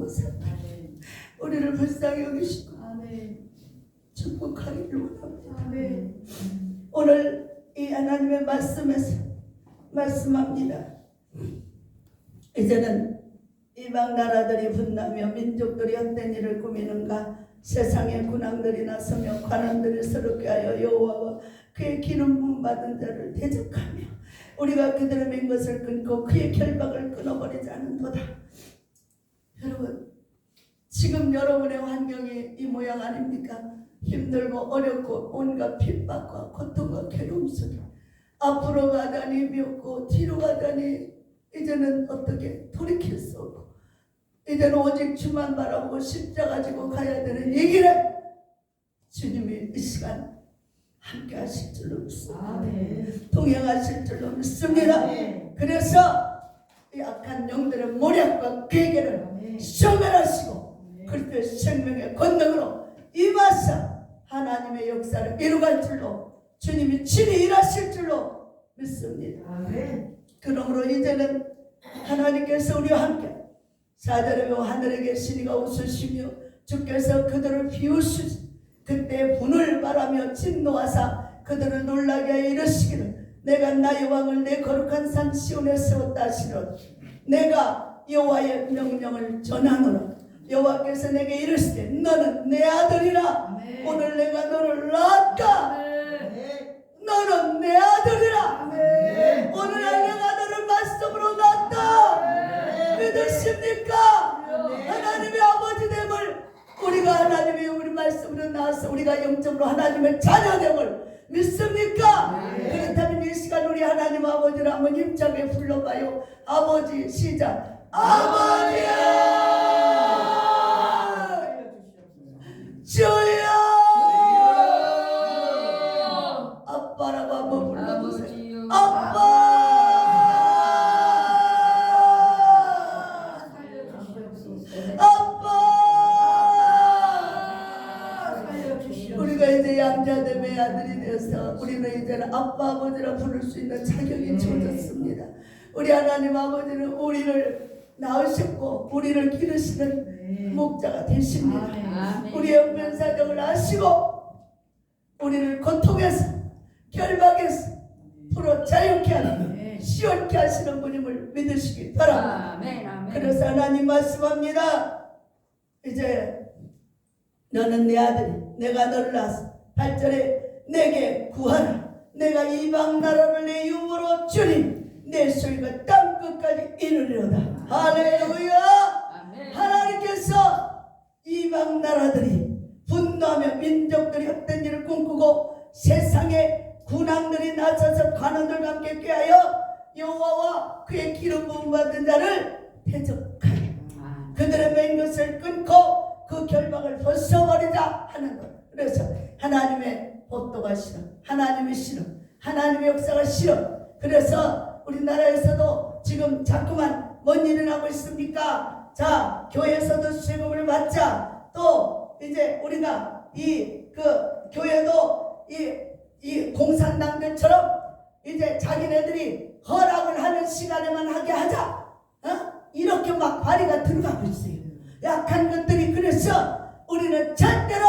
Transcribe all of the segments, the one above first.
감사합니다. 우리를 불쌍히 여기시고 축복하기를 원합니다. 오늘 이 하나님의 말씀에서 말씀합니다. 이제는 이방 나라들이 분나며 민족들이 헛된 일을 꾸미는가. 세상의 군왕들이 나서며 관원들이 서럽게 하여 여호와와 그의 기름 부음 받은 자를 대적하며 우리가 그들의 맹 것을 끊고 그의 결박을 끊어버리지 않는도다. 여러분, 지금 여러분의 환경이 이 모양 아닙니까? 힘들고 어렵고 온갖 핍박과 고통과 괴로움 속에 앞으로 가다니 미웠고 뒤로 가다니 이제는 어떻게 돌이킬 수 없고 이제는 오직 주만 바라보고 십자가 지고 가야 되는 이 길에 주님이 이 시간 함께 하실 줄로 믿습니다. 동행하실 줄로 믿습니다. 그래서 이 악한 영들의 모략과 괴계를 소멸하시고 그리스도의 생명의 권능으로 임하사 하나님의 역사를 이루갈 줄로 주님이 친히 일하실 줄로 믿습니다. 그러므로 이제는 하나님께서 우리와 함께 4절에 하늘에 계신 이가 웃으시며 주께서 그들을 비우시지 그때 분을 바라며 진노하사 그들을 놀라게 하여 이르시기를 내가 나의 왕을 내 거룩한 산 시온에 세웠다 하시노라. 내가 여호와의 명령을 전하노라. 여호와께서 내게 이르시되 너는 내 아들이라. 오늘 내가 너를 낳았다. 너는 내 아들이라. 오늘 내가 너를 말씀으로 낳았다. 믿으십니까? 하나님의 아버지 됨을 우리가 하나님의 우리 말씀으로 나와서 우리가 영적으로 하나님의 자녀됨을 믿습니까? 그렇다면 이 시간 우리 하나님 아버지를 한번 힘차게 불러봐요. 아버지 시작. 아버지야 주여 아빠라고 한번 불러보세요. 아빠 우리가 이제 양자됨의 아들이 되어서 우리는 이제는 아빠 아버지라 부를 수 있는 자격이 주어졌습니다. 우리 하나님 아버지는 우리를 낳으셨고 우리를 기르시는 목자가 되십니다. 우리의 형편사정을 아시고 우리를 고통에서 결박에서 풀어 자유케 하는 시원케 하시는 분임을 믿으시기 바랍니다. 그래서 하나님 말씀합니다. 이제 너는 내 아들이 내가 너를 낳았어. 8절에 내게 구하라. 내가 이방 나라를 내 유무로 주님 내 소리가 땅끝까지 이르리로다. 할렐루야. 하나님께서 이방 나라들이 분노하며 민족들이 헛된 일을 꿈꾸고 세상의 군왕들이 나서서 관원들과 함께 꾀하여 여호와와 그의 기름 부음 받은 자를 대적하여 그들의 맹 것을 끊고 그 결박을 벗어버리자 하는 것. 그래서 하나님의 법도가 싫어. 하나님이 싫어. 하나님의 역사가 싫어. 그래서 우리나라에서도 지금 자꾸만 뭔 일이 나고 있습니까? 자, 교회에서도 세금을 받자. 또 이제 우리가 교회도 이 공산당들처럼 이제 자기네들이 허락을 하는 시간에만 하게 하자. 이렇게 막 발의가 들어가고 있어요. 약한 것들이. 그래서 우리는 절대로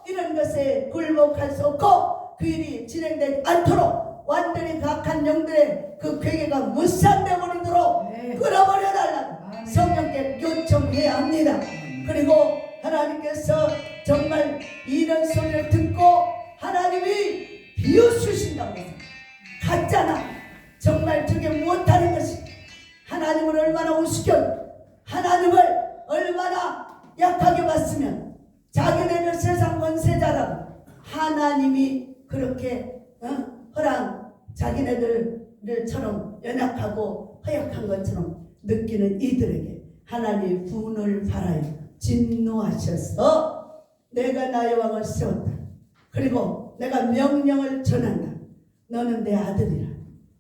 이런 것에 굴복할 수 없고 그 일이 진행되지 않도록 완전히 악한 영들의 그 괴계가 무산되어 버리도록 끌어버려 달라고 성령께 요청해야 합니다. 그리고 하나님께서 정말 이런 소리를 듣고 하나님이 비웃으신다고 해서 가짜나 정말 저게 못하는 것이 하나님을 얼마나 우습게 하나님을 얼마나 약하게 봤으면 자기네들 세상 권세자라고 하나님이 그렇게 자기네들처럼 연약하고 허약한 것처럼 느끼는 이들에게 하나님이 분을 발하여 진노하셔서 내가 나의 왕을 세웠다. 그리고 내가 명령을 전한다. 너는 내 아들이라.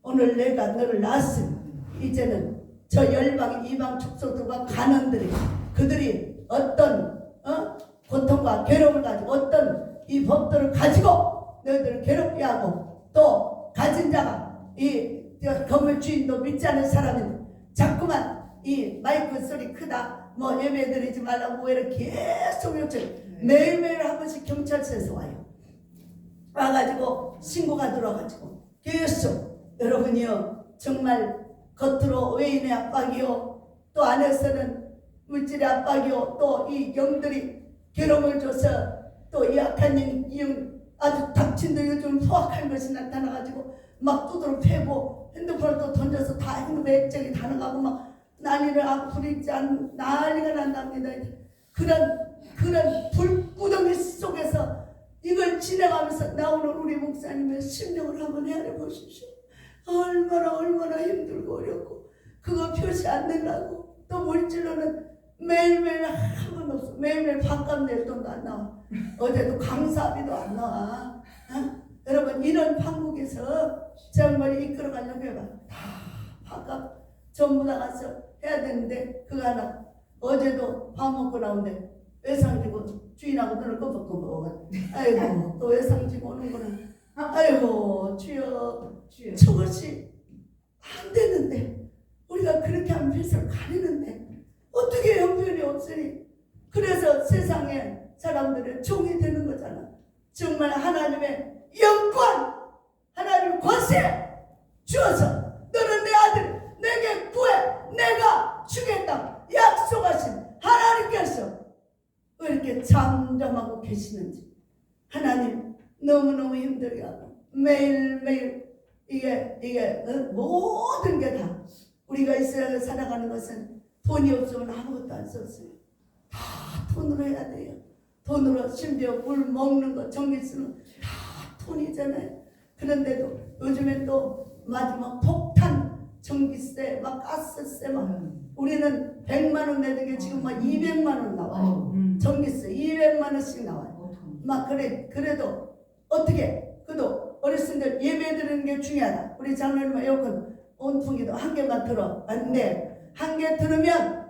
오늘 내가 너를 낳았으니 이제는 저 열방 이방 족속들과 간원들이 그들이 어떤 고통과 괴로움을 가지고 어떤 이 법도를 가지고 너희들을 괴롭게 하고 또 가진 자가 이 건물 주인도 믿지 않는 사람인데 자꾸만 이 마이크 소리 크다 뭐 예배 드리지 말라고 뭐 이렇게 계속 요청. 매일매일 한 번씩 경찰서에서 와요. 와가지고 신고가 들어가지고 계속 여러분이요 정말 겉으로 외인의 압박이요 또 안에서는 물질의 압박이요 또 이 영들이 괴로움을 줘서 또 이 악한 영 아주 닥친도 요즘 포악한 것이 나타나가지고 막 두드러 패고 핸드폰을 또 던져서 다 핸드폰 액정이 다 나가고 막 난리를 하고 부리지 않는 난리가 난답니다. 그런 불구덩이 속에서 이걸 지나가면서 나오는 우리 목사님의 심령을 한번 헤아려 보십시오. 얼마나 힘들고 어렵고 그거 표시 안 되려고 또 물질로는 매일매일 한 번 없어. 매일매일 밥값 낼 돈도 안 나와. 어제도 강사비도 안 나와. 여러분 이런 판국에서 정말 이끌어가려고 해봐. 다 밥값 전부 다 가서 해야 되는데 그거 하나 어제도 밥 먹고 나오는데 외상 지고 주인하고 눈을 껌뻑껌뻑 아이고 또 외상 지고 오는구나. 아이고 주여 저것이 안 되는데 우리가 그렇게 하면 빚을 가리는데 어떻게 형편이 없으니 그래서 세상에 사람들의 종이 되는 거잖아. 정말 하나님의 영권 하나님 권세 주어서 너는 내 아들 내게 구해 내가 주겠다 약속하신 하나님께서 왜 이렇게 잠잠하고 계시는지 하나님 너무너무 힘들게 하고 매일매일 이게 모든 게 다 우리가 이스라엘을 살아가는 것은 돈이 없으면 아무것도 안 썼어요. 다 돈으로 해야 돼요. 돈으로 심지어 물 먹는 거 전기 쓰는 다 돈이잖아요. 그런데도 요즘엔 또 마지막 폭탄 전기세 막 가스세 막 우리는 100만 원 내는 게 지금 막 200만 원 나와요. 전기세 200만 원씩 나와요. 막 그래도 어떻게 그래도 어르신들 예배 드리는 게 중요하다. 우리 장로님 에어컨 온풍기도 한 개만 들어 안 돼. 한 개 들으면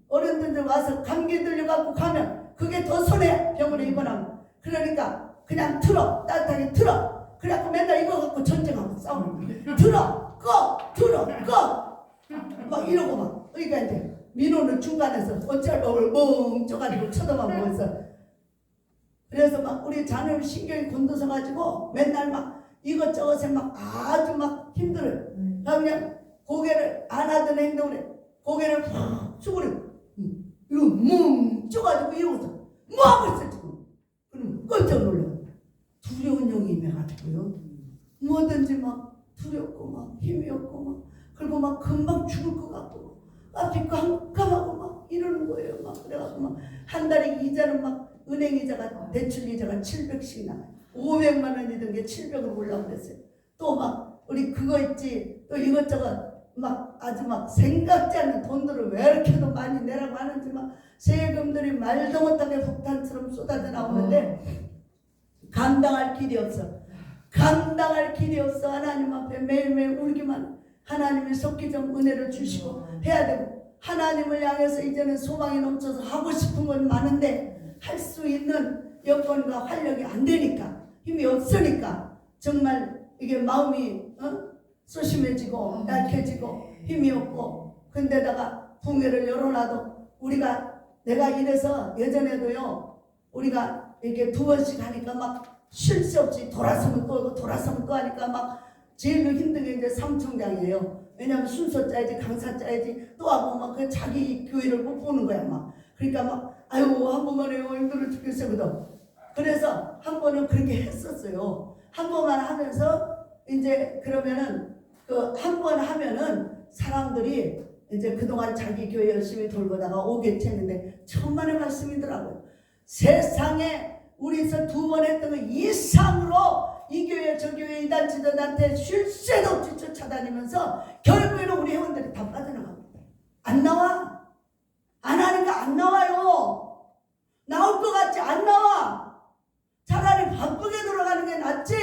어른들 와서 감기 들려갖고 가면 그게 더 손해 병원에 입원하면. 그러니까 그냥 틀어 따뜻하게 틀어. 그래갖고 맨날 이거 갖고 전쟁하고 싸우는 거야. 틀어 꺼 막 이러고 막. 그러니까 이제 민호는 중간에서 어쩔 법을 멍쪄가지고 쳐다만 보면서 그래서 막 우리 자녀 신경이 곤두서 가지고 맨날 막 이것저것에 막 아주 막 힘들어요. 그냥 고개를 안 하던 행동을 해. 고개를 푹 숙으려. 이거 뭉쳐가지고 이러고서 뭐 하고 있어 지금. 그럼 깜짝 놀라. 두려운 영이 임해가지고요. 뭐든지 막 두렵고 막 힘이 없고 막 그리고 막 금방 죽을 것 같고 앞이 깜깜하고 막 이러는 거예요. 막 그래가지고 막 한 달에 이자는 막 은행 이자가 대출 이자가 700씩 나와요. 500만 원이던 게 700으로 올라오고 그랬어요. 또 막 우리 그거 있지 또 이것저것 막 아주 막 생각지 않는 돈들을 왜 이렇게도 많이 내라고 하는지 막 세금들이 말도 못하게 폭탄처럼 쏟아져 나오는데 감당할 길이 없어. 감당할 길이 없어. 하나님 앞에 매일매일 울기만. 하나님의 속기 좀 은혜를 주시고 해야 되고 하나님을 향해서 이제는 소망이 넘쳐서 하고 싶은 건 많은데 할 수 있는 여건과 활력이 안 되니까 힘이 없으니까 정말 이게 마음이 소심해지고 약해지고 힘이 없고 근데다가 붕괴를 열어놔도 내가 이래서 예전에도요 우리가 이렇게 2번씩 하니까 막 쉴 새 없이 돌아서면 또 하고 돌아서면 또 하니까 막 제일 힘든 게 이제 삼총장이에요. 왜냐면 순서 짜야지 강사 짜야지 또 하고 막 그 자기 교회를 못 보는 거야 막. 그러니까 막 아이고 한 번만 해요 힘들어 죽겠어거든. 그래서 한 번은 그렇게 했었어요. 한 번만 하면서 이제 그러면은 그 한 번 하면은 사람들이 이제 그동안 자기 교회 열심히 돌보다가 오겠지 했는데 천만의 말씀이더라고요. 세상에 우리서 2번 했던 거 이상으로 이 교회 저 교회 이 단체 저 단체 쉴 새도 없이 쫓아다니면서 결국에는 우리 회원들이 다 빠져나갑니다. 안 나와. 안 하니까 안 나와요. 나올 것 같지 안 나와. 차라리 바쁘게 돌아가는 게 낫지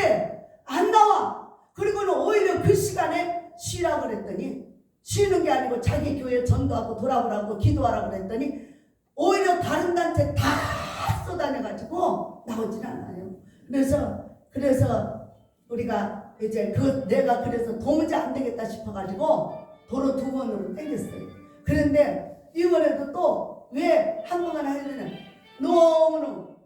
안 나와. 그리고는 오히려 그 시간에 쉬라고 그랬더니 쉬는 게 아니고 자기 교회 전도하고 돌아오라고 기도하라고 그랬더니 오히려 다른 단체 다 쏟아내가지고 나오질 않아요. 그래서 우리가 이제 내가 그래서 도무지 안 되겠다 싶어가지고 도로 2번으로 땡겼어요. 그런데 이번에도 또 왜 한동안 해야 되냐? 너무너무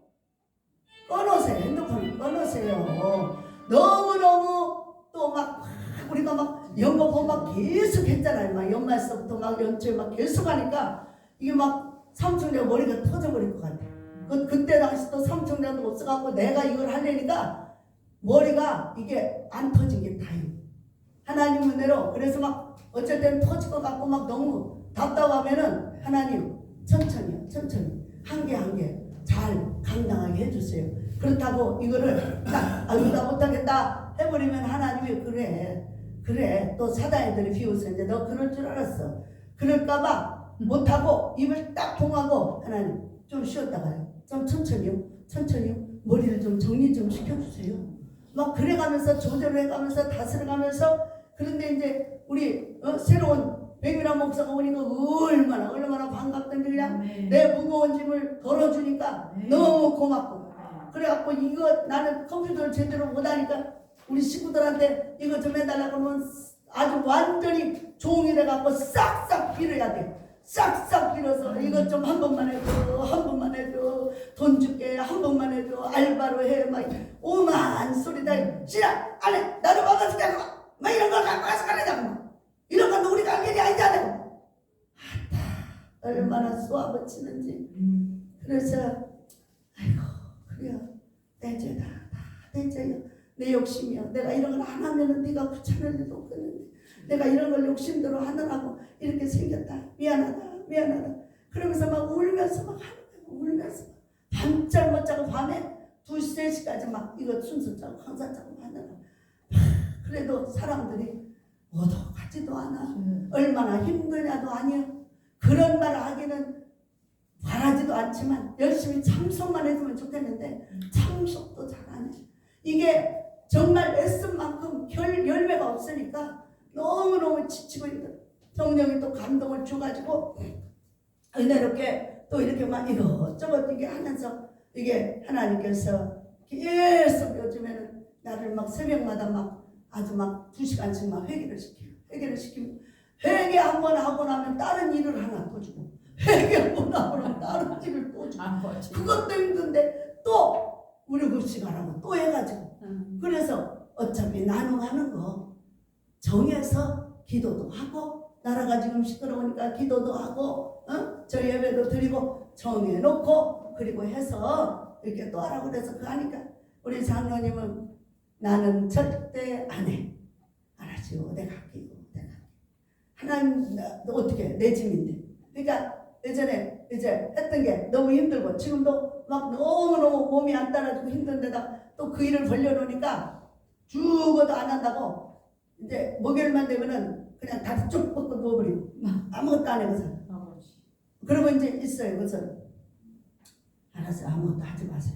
꺼놓으세요. 핸드폰을 꺼놓으세요. 너무너무 또 막 우리가 막 연거보 막 계속 했잖아요. 막 연말서부터 막 연초에 막 계속 하니까 이게 막 삼총장 머리가 터져버릴 것 같아. 그때 당시 또 삼총장도 없어갖고 내가 이걸 하려니까 머리가 이게 안 터진 게 다행이에요. 하나님 은혜로. 그래서 막 어쩔 때는 터질 것 같고 막 너무 답답하면은 하나님 천천히요, 천천히 한 개 한 개 잘 감당하게 해주세요. 그렇다고 이거를 아유 나 못하겠다 해버리면 하나님이 그래 또 사단애들이 비웃어. 이제 너 그럴 줄 알았어. 그럴까봐 못하고 입을 딱 통하고 하나님 좀 쉬었다가요, 좀 천천히요 머리를 좀 정리 좀 시켜주세요. 막 그래가면서 조절을 해가면서 다스려가면서. 그런데 이제 우리 새로운 백미란 목사가 오니까 얼마나 반갑던지 그냥 내 무거운 짐을 덜어주니까 너무 고맙고. 그래갖고 이거 나는 컴퓨터를 제대로 못하니까 우리 식구들한테 이거 좀 해달라 그러면 아주 완전히 종이 돼갖고 싹싹 빌어야 돼. 싹싹 빌어서 이것 좀 한 번만 해줘, 한 번만 해줘, 돈 줄게, 한 번만 해줘, 알바로 해, 막 오만 소리다. 싫어, 안 해, 나를 막아서 자고 막 이런 걸 갖고 와서 가려자고. 이런 건 우리가 할 일이 아니잖아요. 얼마나 쏘아붙이는지. 그래서 아이고 그래요, 내 죄다 다 내 죄요. 내 욕심이요. 내가 이런 걸 안 하면은 네가 귀찮을 일도 없겠는데 내가 이런 걸 욕심대로 하느라고 이렇게 생겼다. 미안하다. 그러면서 막 울면서 막 하는 거예요. 울면서 밤잘 못 자고 밤에 2시, 3시까지 막 이거 순서 짜고 강사 짜고 하느라. 그래도 사람들이 오도가지도 않아. 얼마나 힘드냐도 아니야. 그런 말 하기는 바라지도 않지만 열심히 참석만 해주면 좋겠는데 참석도 잘 안 해. 이게 정말 애쓴 만큼 열매가 없으니까 너무너무 지치고 있는. 성령이 또 감동을 줘가지고 은혜롭게 또 이렇게 막 이것저것 이게 하면서 이게 하나님께서 계속 요즘에는 나를 막 새벽마다 막 아주 막 2시간씩 막 회개를 시키고 회개 한 번 하고 나면 다른 일을 하나 또 주고 회개 한 번 하고 나면 다른 일을 또 주고 그것도 힘든데 또 우리 급식하라고 또 해가지고 그래서 어차피 나눔하는 거 정해서 기도도 하고 나라가 지금 시끄러우니까 기도도 하고 저 예배도 드리고 정해놓고 그리고 해서 이렇게 또 하라고 그래서 그 하니까 우리 장로님은 나는 절대 안 해. 알았지요. 내가 할게요. 하나님 어떻게 내 짐인데. 그러니까 예전에 이제 했던 게 너무 힘들고 지금도 막 너무너무 몸이 안 따라주고 힘든데다 또 그 일을 벌려놓으니까 죽어도 안 한다고 이제 목요일만 되면은 그냥 다리 쭉 뻗고 누워버리고 아무것도 안 해서 그러고 이제 있어요. 그래서 알았어요. 아무것도 하지 마세요.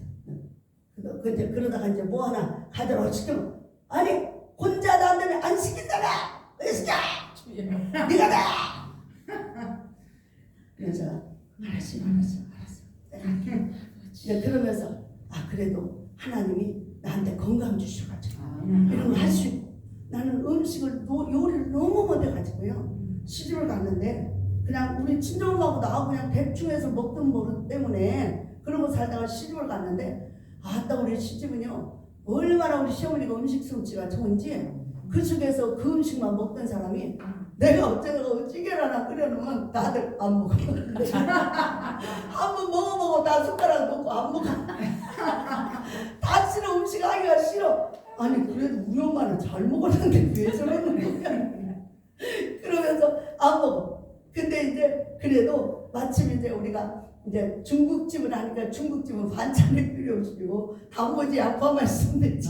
근데 그러다가 이제 뭐 하나 가져라고 시키면 아니 혼자도 안 되면 안 시킨다며 왜 시켜? 네가 돼. 그래서 알았어. 이제 그러면서 그래도 하나님이 나한테 건강 주셔가지고 이런 거 할 수 있고 나는 음식을 요리를 너무 못해가지고요. 시집을 갔는데 그냥 우리 친정엄마하고 나하고 그냥 대충 해서 먹던 버릇 때문에 그러고 살다가 시집을 갔는데 아따 우리 시집은요 얼마나 우리 시어머니가 음식 솜씨가 좋은지 그 속에서 그 음식만 먹던 사람이 내가 어쩌다가 찌개를 하나 끓여놓으면 다들 안 먹어. 한번 먹어보고 다 숟가락 놓고 안 먹어. 다 싫어. 음식 하기가 싫어. 아니 그래도 우리 엄마는 잘 먹었는데 왜 저러는 거야. 그러면서 안 먹어. 근데 이제 그래도 마침 이제 우리가 이제 중국집을 하니까 중국집은 반찬이 필요 없고 단무지 양파만 있으면 되지.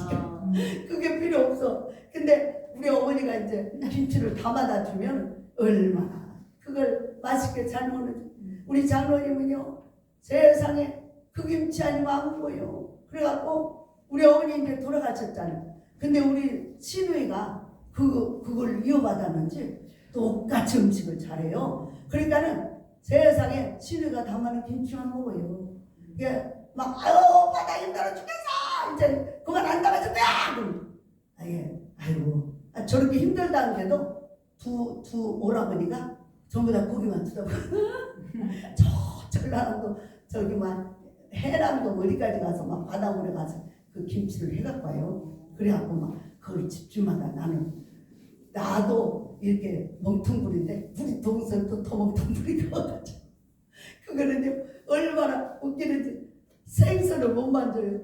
그게 필요 없어. 근데 우리 어머니가 이제 김치를 담아다 주면 얼마나 그걸 맛있게 잘 먹는지. 우리 장로님은요 세상에 그 김치 아니면 안 보여. 그래갖고 우리 어머니 이제 돌아가셨잖아요. 근데 우리 시누이가 그걸 이어받았는지 똑같이 음식을 잘해요. 그러니까는 세상에 시누이가 담아놓은 김치만 먹어요. 이게 막 아유 오빠 나 힘들어 죽겠어 이제 그만 안 담아준다. 아이고 저렇게 힘들다는데도 두 오라버니가 전부 다 고기만 쳐다보고 저 전라남도 저기 막 해남도 어디까지 가서 막 바닷물에 가서 그 김치를 해갖고 와요. 그래갖고 막 거기 집주마다 나도 이렇게 멍텅구리인데 우리 동생도 더 멍텅구리가 와가지고 그거는요 얼마나 웃기는지 생선을 못 만져요.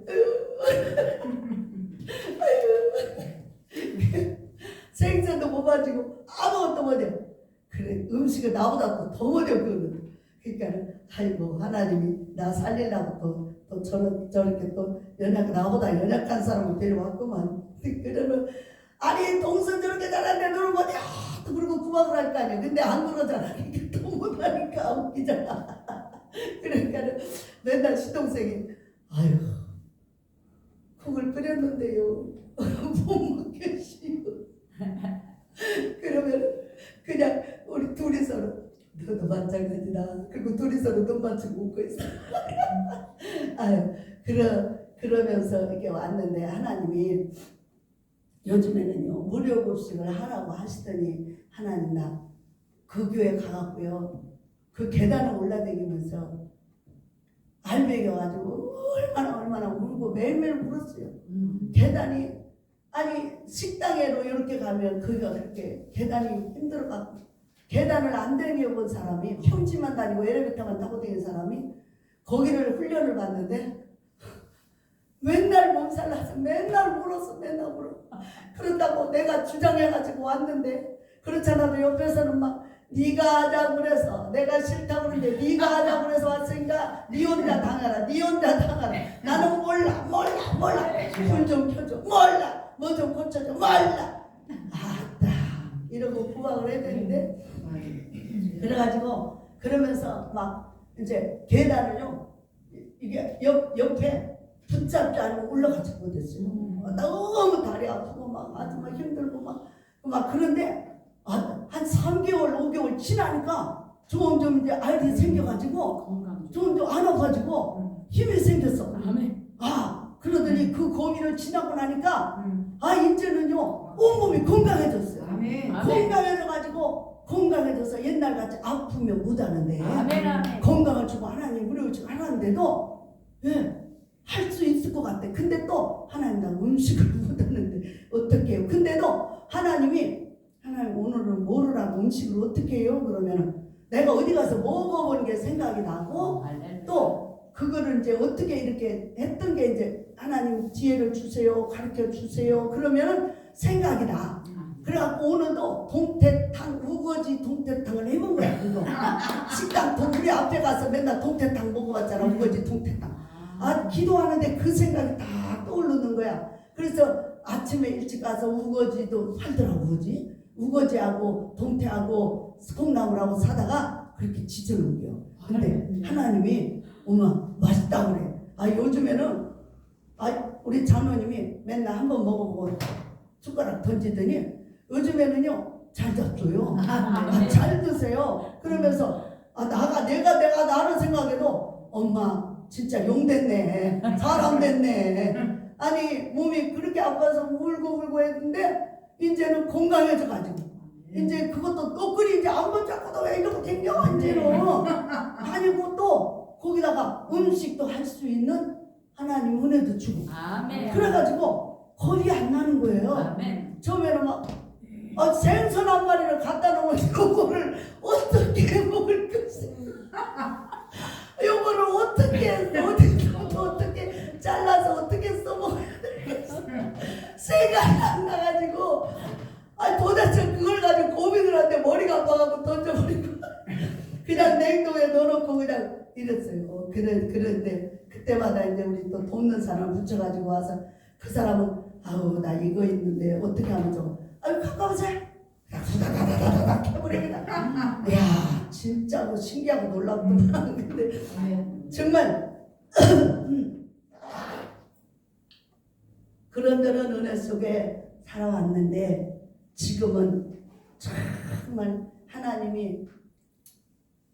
생선도 못 만지고 아무것도 못해요. 그래 음식은 나보다 더 못해요. 그거는. 그러니까 아이고 하나님이 나 살리려고 또 저렇게 또 나보다 연약한 사람을 데려왔구만. 그러면 아니 동선 저렇게 잘하는데 너는 뭐냐 또 그러고 구박을 할 거 아니야. 근데 안 그러잖아. 그러니까 또 못하니까 웃기잖아. 그러니까 맨날 시동생이 아유 국을 끓였는데요 못 먹겠시요. 그러면 그냥 우리 둘이서는 너도 마찬가지다. 그리고 둘이서는 눈 맞추고 웃고 있어. 아유 그러면서 이렇게 왔는데 하나님이 요즘에는요 무료 급식을 하라고 하시더니 하나님 나 그 교회 가갖고요 그 계단을 올라다니면서 알배겨가지고 얼마나 울고 매일매일 울었어요. 계단이 아니 식당에로 이렇게 가면 거기가 그렇게 계단이 힘들어갖고 계단을 안 다녀본 사람이 평지만 다니고 엘리베이터만 타고 다니는 사람이 거기를 훈련을 받는데 맨날 몸살나서 맨날 울었어. 그런다고 내가 주장해가지고 왔는데 그렇잖아도 옆에서는 막 네가 하자고 그래서 내가 싫다고 그러는데 네가 하자고 그래서 왔으니까 네 혼자 당하라. 나는 몰라 불 좀 켜줘 몰라 뭐 좀 고쳐줘 몰라 아따 이러고 구박을 해야 되는데 그래가지고 그러면서 막 이제 계단을요 이게 옆에 붙잡지 않으면 올라가지 못했어요. 너무 다리 아프고 막 아주 막 힘들고 막 그런데 한 3개월 5개월 지나니까 점점 이제 알이 생겨가지고 점점 안 아파지고 힘이 생겼어. 그러더니 그 고민을 지나고 나니까 이제는요 온몸이 건강해졌어요. 건강해져서 옛날같이 아프면 못하는데 건강을 주고 하나님 무료를 주고 하는데도 할 수 있을 것 같아. 근데 또 하나님 나 음식을 못하는데 어떻게 해요? 근데도 하나님 오늘은 뭐라고 음식을 어떻게 해요? 그러면 내가 어디 가서 먹어본 게 생각이 나고 또 그거를 이제 어떻게 이렇게 했던 게 이제 하나님 지혜를 주세요 가르쳐 주세요 그러면은 생각이 나. 그래갖고 오늘도 동태탕 우거지 동태탕을 해본 거야. 그거 식당 우리 앞에 가서 맨날 동태탕 먹어봤잖아. 우거지 동태탕. 기도하는데 그 생각이 다 떠오르는 거야. 그래서 아침에 일찍 가서 우거지도 팔더라고. 우거지하고 동태하고 콩나물하고 사다가 그렇게 지져놓은겨. 근데 하나님이 엄마 맛있다 그래. 요즘에는 우리 장로님이 맨날 한번 먹어보고 숟가락 던지더니 요즘에는요 잘 잡줘요. 잘 드세요. 그러면서 내가 나를 생각해도 엄마 진짜 용 됐네. 사람 됐네. 아니 몸이 그렇게 아파서 울고 했는데 이제는 건강해져가지고 이제 그것도 너끈이 이제 안 붙잡고도 왜 이러고 댕겨 이제는 다니고 또 거기다가 음식도 할 수 있는 하나님 은혜도 주고 그래가지고 겁이 안 나는 거예요. 처음에는 막 생선 한 마리를 갖다 놓으면 요거를 어떻게 먹을 것이야. 요거를 어떻게 잘라서 어떻게 써먹어야 되겠어. 생각이 안 나가지고 도대체 그걸 가지고 고민을 하는데 머리가 아파가지고 던져버리고 그냥 냉동에 넣어놓고 그냥 이랬어요. 그런데 그때마다 이제 우리 또 돕는 사람 붙여가지고 와서 그 사람은 나 이거 있는데 어떻게 하면 좋아. 가까우세요. 다다다다다다 해버리겠다. 이야 진짜로 신기하고 놀랍구나. 근데 정말 그런저런 은혜 속에 살아왔는데 지금은 정말 하나님이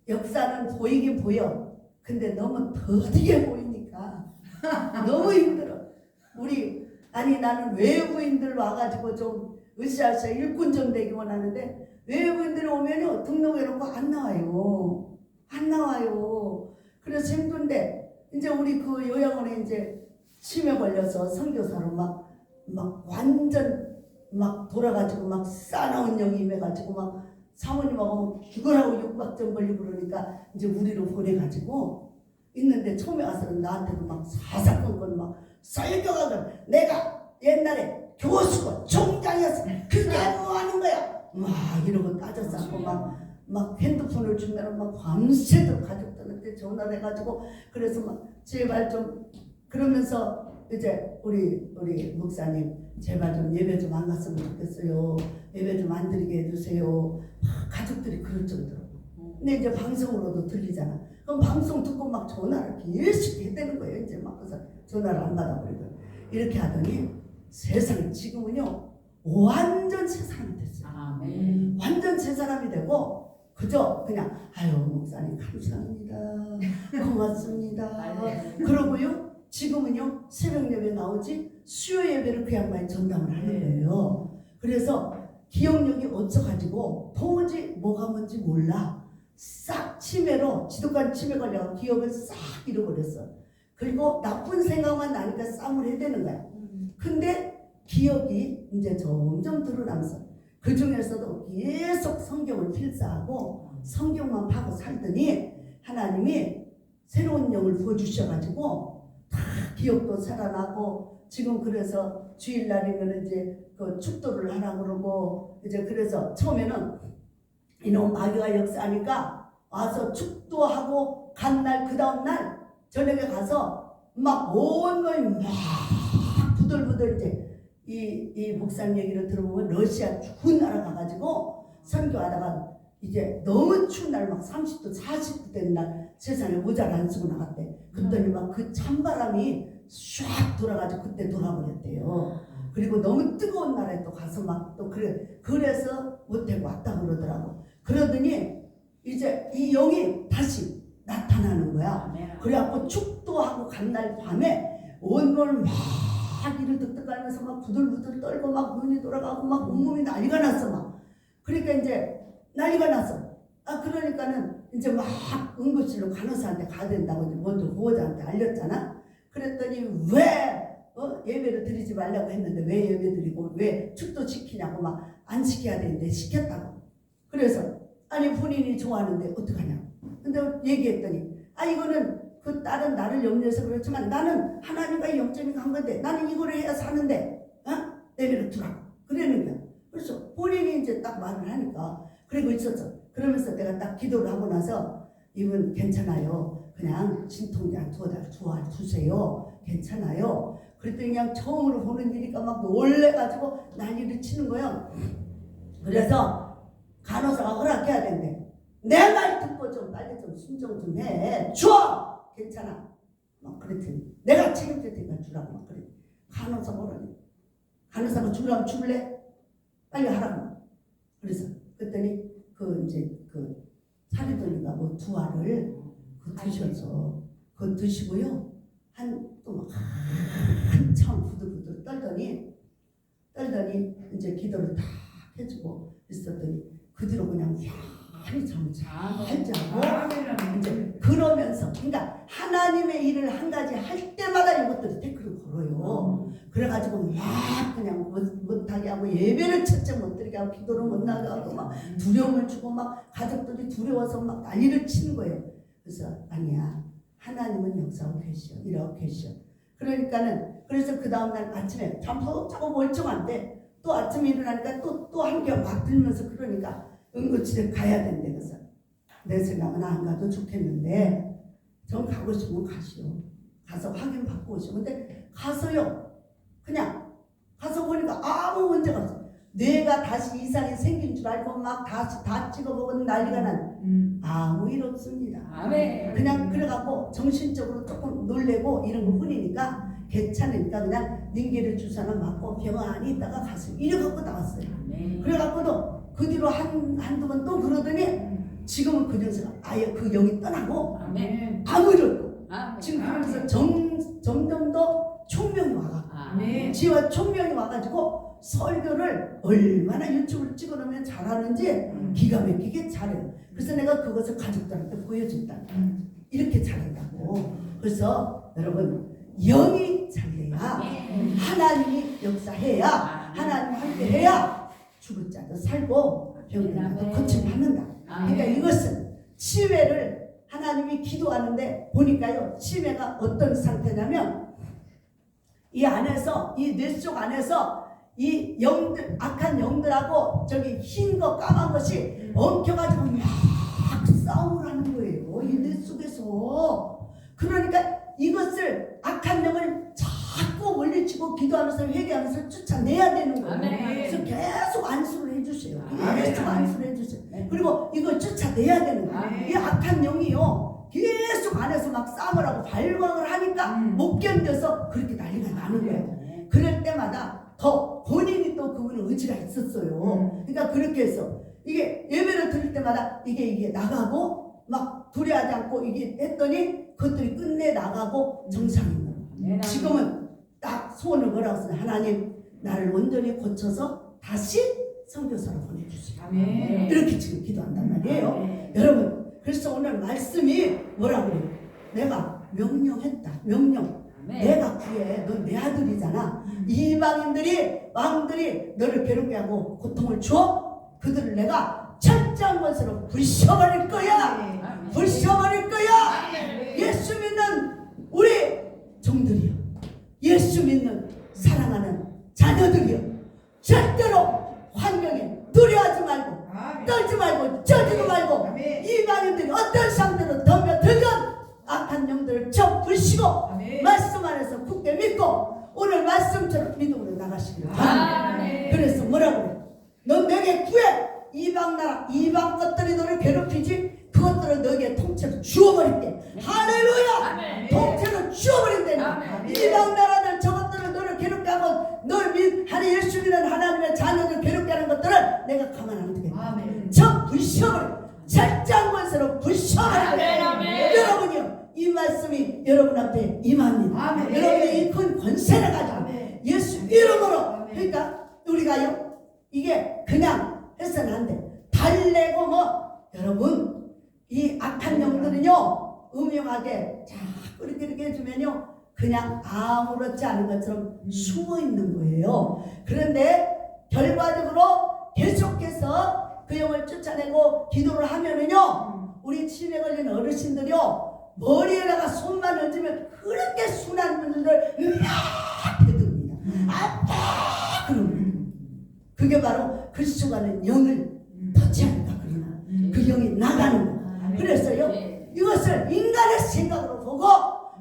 역사는 보이긴 보여. 근데 너무 더디게 보이니까 너무 힘들어. 나는 외부인들 와가지고 좀 으쌰으쌰 일꾼 좀 되기 원하는데 외부인들이 오면요 등록해놓고 안 나와요. 그래서 힘든데 이제 우리 그 요양원에 이제 치매 걸려서 선교사로 막 완전 막 돌아가지고 막 싸나운 영이 임해가지고 막 사모님하고 죽으라고 6박전 걸리고 그러니까 이제 우리로 보내가지고 있는데 처음에 와서는 나한테도 막 사사건건 막 설교가 내가 옛날에 교수고 총장이었어. 그게 뭐 하는 거야? 막 이러고 따져싸고 막 핸드폰을 주면 막 밤새도록 가족들한테 전화를 해가지고 그래서 막 제발 좀 그러면서 이제 우리 목사님 제발 좀 예배 좀 안 갔으면 좋겠어요. 예배 좀 안 드리게 해주세요. 가족들이 그럴 정도로. 근데 이제 방송으로도 들리잖아. 그럼 방송 듣고 막 전화를 계속 해대는 거예요. 이제 막 그래서 전화를 안 받아버리고 이렇게 하더니 세상에 지금은요 완전 새 사람이 됐어요. 아멘. 완전 새 사람이 되고 그저 그냥 아유 목사님 감사합니다. 고맙습니다. 그러고요 지금은요 새벽 예배 나오지 수요 예배를 그 양반이 전담을 하는 거예요. 그래서 기억력이 없어가지고 도무지 뭐가 뭔지 몰라. 싹 치매로 지독한 치매 걸려 기억을 싹 잃어버렸어. 그리고 나쁜 생각만 나니까 싸움을 해야 되는 거야. 근데 기억이 이제 점점 드러나면서 그 중에서도 계속 성경을 필사하고 성경만 파고 살더니 하나님이 새로운 영을 부어주셔가지고 다 기억도 살아나고 지금 그래서 주일날이면 이제 그 축도를 하라고 그러고 이제 그래서 처음에는 이놈 마귀가 역사하니까 와서 축도하고 간 날 그 다음날 저녁에 가서 막 온 거에 막 부들부들 이제 이 목사님 얘기를 들어보면 러시아 추운 나라 가가지고 선교하다가 이제 너무 추운 날 막 30도 40도 되는 날 세상에 모자를 안 쓰고 나갔대. 그랬더니 막 그 찬바람이 샥 돌아가지고 그때 돌아버렸대요. 그리고 너무 뜨거운 나라에 또 가서 막 또 그래서 못하고 왔다 그러더라고. 그러더니 이제 이 영이 다시 나타나는 거야. 그래갖고 축도하고 간 날 밤에 온몸을 막 이를 득득하면서 막 부들부들 떨고 막 눈이 돌아가고 막 온몸이 난리가 났어 막. 그러니까 이제 난리가 났어. 그러니까는 이제 막 응급실로 간호사한테 가야 된다고 이제 먼저 보호자한테 알렸잖아. 그랬더니 왜 예배를 드리지 말라고 했는데 왜 예배 드리고 왜 축도 지키냐고 막 안 지켜야 되는데 시켰다고. 그래서 아니 본인이 좋아하는데 어떡하냐. 근데 얘기했더니 이거는 그 딸은 나를 염려해서 그렇지만 나는 하나님과 영점이 간 건데 나는 이거를 해야 사는데 예배를 두라고 그러는 거야. 그래서 본인이 이제 딱 말을 하니까 그리고 있었어. 그러면서 내가 딱 기도를 하고 나서 이분 괜찮아요. 그냥 진통제 두세요. 괜찮아요. 그랬더니 그냥 처음으로 보는 일이니까 막 놀래가지고 난리를 치는 거예요. 그래서 간호사가 허락해야 된대. 내 말 듣고 좀 빨리 좀 순종 좀 해. 줘! 괜찮아. 막 그랬더니 내가 책임질 테니까 주라고 막 그래. 간호사가 그러니. 간호사가 주라면 줄래? 빨리 하라고. 그래서 그랬더니 이제 살이 돌리가 뭐 두 알을 드셔서 그거 드시고요. 또 한참 부들부들 떨더니 이제 기도를 다 해주고 있었더니 그 뒤로 그냥 많이 잠을 잘 자고 이제 그러면서 그러니까 하나님의 일을 한 가지 할 때마다 이것들이 태클을 걸어요. 그래가지고 막 그냥 못하게 하고 예배를 첫째 못 드리게 하고 기도를 못 나게 하고 막 두려움을 주고 막 가족들이 두려워서 막 난리를 치는 거예요. 그래서 아니야 하나님은 역사하고 계시오 일하고 계시오. 그러니까는 그래서 그 다음날 아침에 잠 푹 자고 멀쩡한데 또 아침에 일어나니까 또 한겨 막 들면서 그러니까 응급실에 가야 된대. 그래서 내 생각은 안 가도 좋겠는데 전 가고 싶으면 가시오. 가서 확인 받고 오시오. 근데 가서요 그냥 가서 보니까 아무 문제가 없어. 뇌가 다시 이상이 생긴 줄 알고 막 다시 다 찍어보고 난리가 난 아무 일 없습니다. 아멘. 그냥 그래갖고 정신적으로 조금 놀래고 이런 거 뿐이니까 괜찮으니까 그냥 링게를 주사는 맞고 병원 안에 있다가 갔어요. 이래갖고 나왔어요. 그래갖고도 그 뒤로 한두 번 또 그러더니 지금은 그 정세가 아예 그 영이 떠나고 아무 일 없고 지금 그러면서 점점 더 총명이 와가지고 지와 총명이 와가지고 설교를 얼마나 유튜브를 찍어놓으면 잘하는지 기가 막히게 잘해요. 그래서 내가 그것을 가족들한테 보여준다. 이렇게 잘한다고. 그래서 여러분 영이 잘 돼야 하나님이 역사해야 하나님 함께 해야 죽을 자도 살고 병든 자도 고침받는다. 그러니까 이것은 치매를 하나님이 기도하는데 보니까요, 치매가 어떤 상태냐면 이 안에서 이 뇌 속 안에서 이 영들, 악한 영들하고 저기 흰 거 까만 것이 엉켜가지고 막 싸움을 하는 거예요, 이 뇌 속에서. 그러니까 이것을 악한 영을 자꾸 물리치고 기도하면서 회개하면서 쫓아내야 되는 거예요. 그래서 계속 안수를 해주세요. 계속 안수를 해주세요. 그리고 이걸 쫓아내야 되는 거예요. 이 악한 영이요, 계속 안에서 막 싸움을 하고 발광을 하니까 못 견뎌서 그렇게 난리가 나는 거예요. 그럴 때마다 더 본인이 또 그분은 의지가 있었어요. 그러니까 그렇게 해서 이게 예배를 드릴 때마다 이게 나가고 막 두려워하지 않고 이게 했더니 그것들이 끝내 나가고 정상인 거예요. 지금은 딱 소원을 뭐라고 했어요? 하나님 나를 온전히 고쳐서 다시 선교사로 보내주세요. 이렇게 지금 기도한단 말이에요. 여러분, 그래서 오늘 말씀이 뭐라고 그래요? 내가 명령했다. 명령. 내가 구해. 넌 내 아들이잖아. 이방인들이 왕들이 너를 괴롭게 하고 고통을 줘. 그들을 내가 철저한 것으로 부셔버릴 거야. 부셔버릴 거야. 예수 믿는 우리 종들이요, 예수 믿는 사랑하는 자녀들이요, 절대로 환경에 두려워하지 말고 떨지 말고 쪄지도 말고 이방인들이 어떤 상태로 덤벼들건 악한 영들을 쳐 부시고 말씀 안에서 굳게 믿고 오늘 말씀처럼 믿음으로 나가시길 바랍니다. 그래서 뭐라고 그래? 넌 내게 구해. 이방 나라 이방 것들이 너를 괴롭히지 그것들을 너에게 통째로 주워버릴게. 할렐루야. 통째로 주워버린다니. 이방 나라들 저것들을 너를 괴롭게 하고 널 하나님 예수 믿는 하나님의 자녀들 괴롭게 하는 것들을 내가 가만 안 두게. 저 부셔버려. 철저한 것으로 부셔버려. 여러분이요, 이 말씀이 여러분 앞에 임합니다. 여러분의 이 큰 권세를 가지고 예수 이름으로. 그러니까 우리가요, 이게 그냥 해서는 안 돼. 달래고 뭐. 여러분, 이 악한 영들은요, 음흉하게 자꾸 이렇게 해주면요, 그냥 아무렇지 않은 것처럼 숨어 있는 거예요. 그런데 결과적으로 계속해서 그 영을 쫓아내고 기도를 하면은요, 우리 치매 걸린 어르신들이요, 머리에다가 손만 얹으면 그렇게 순한 분들을 으악 해듭니다. 아빠 그러면 그게 바로 그리스도가는 영을 터치하니까 그러나 그 영이 나가는 거야. 그래서요, 이것을 인간의 생각으로 보고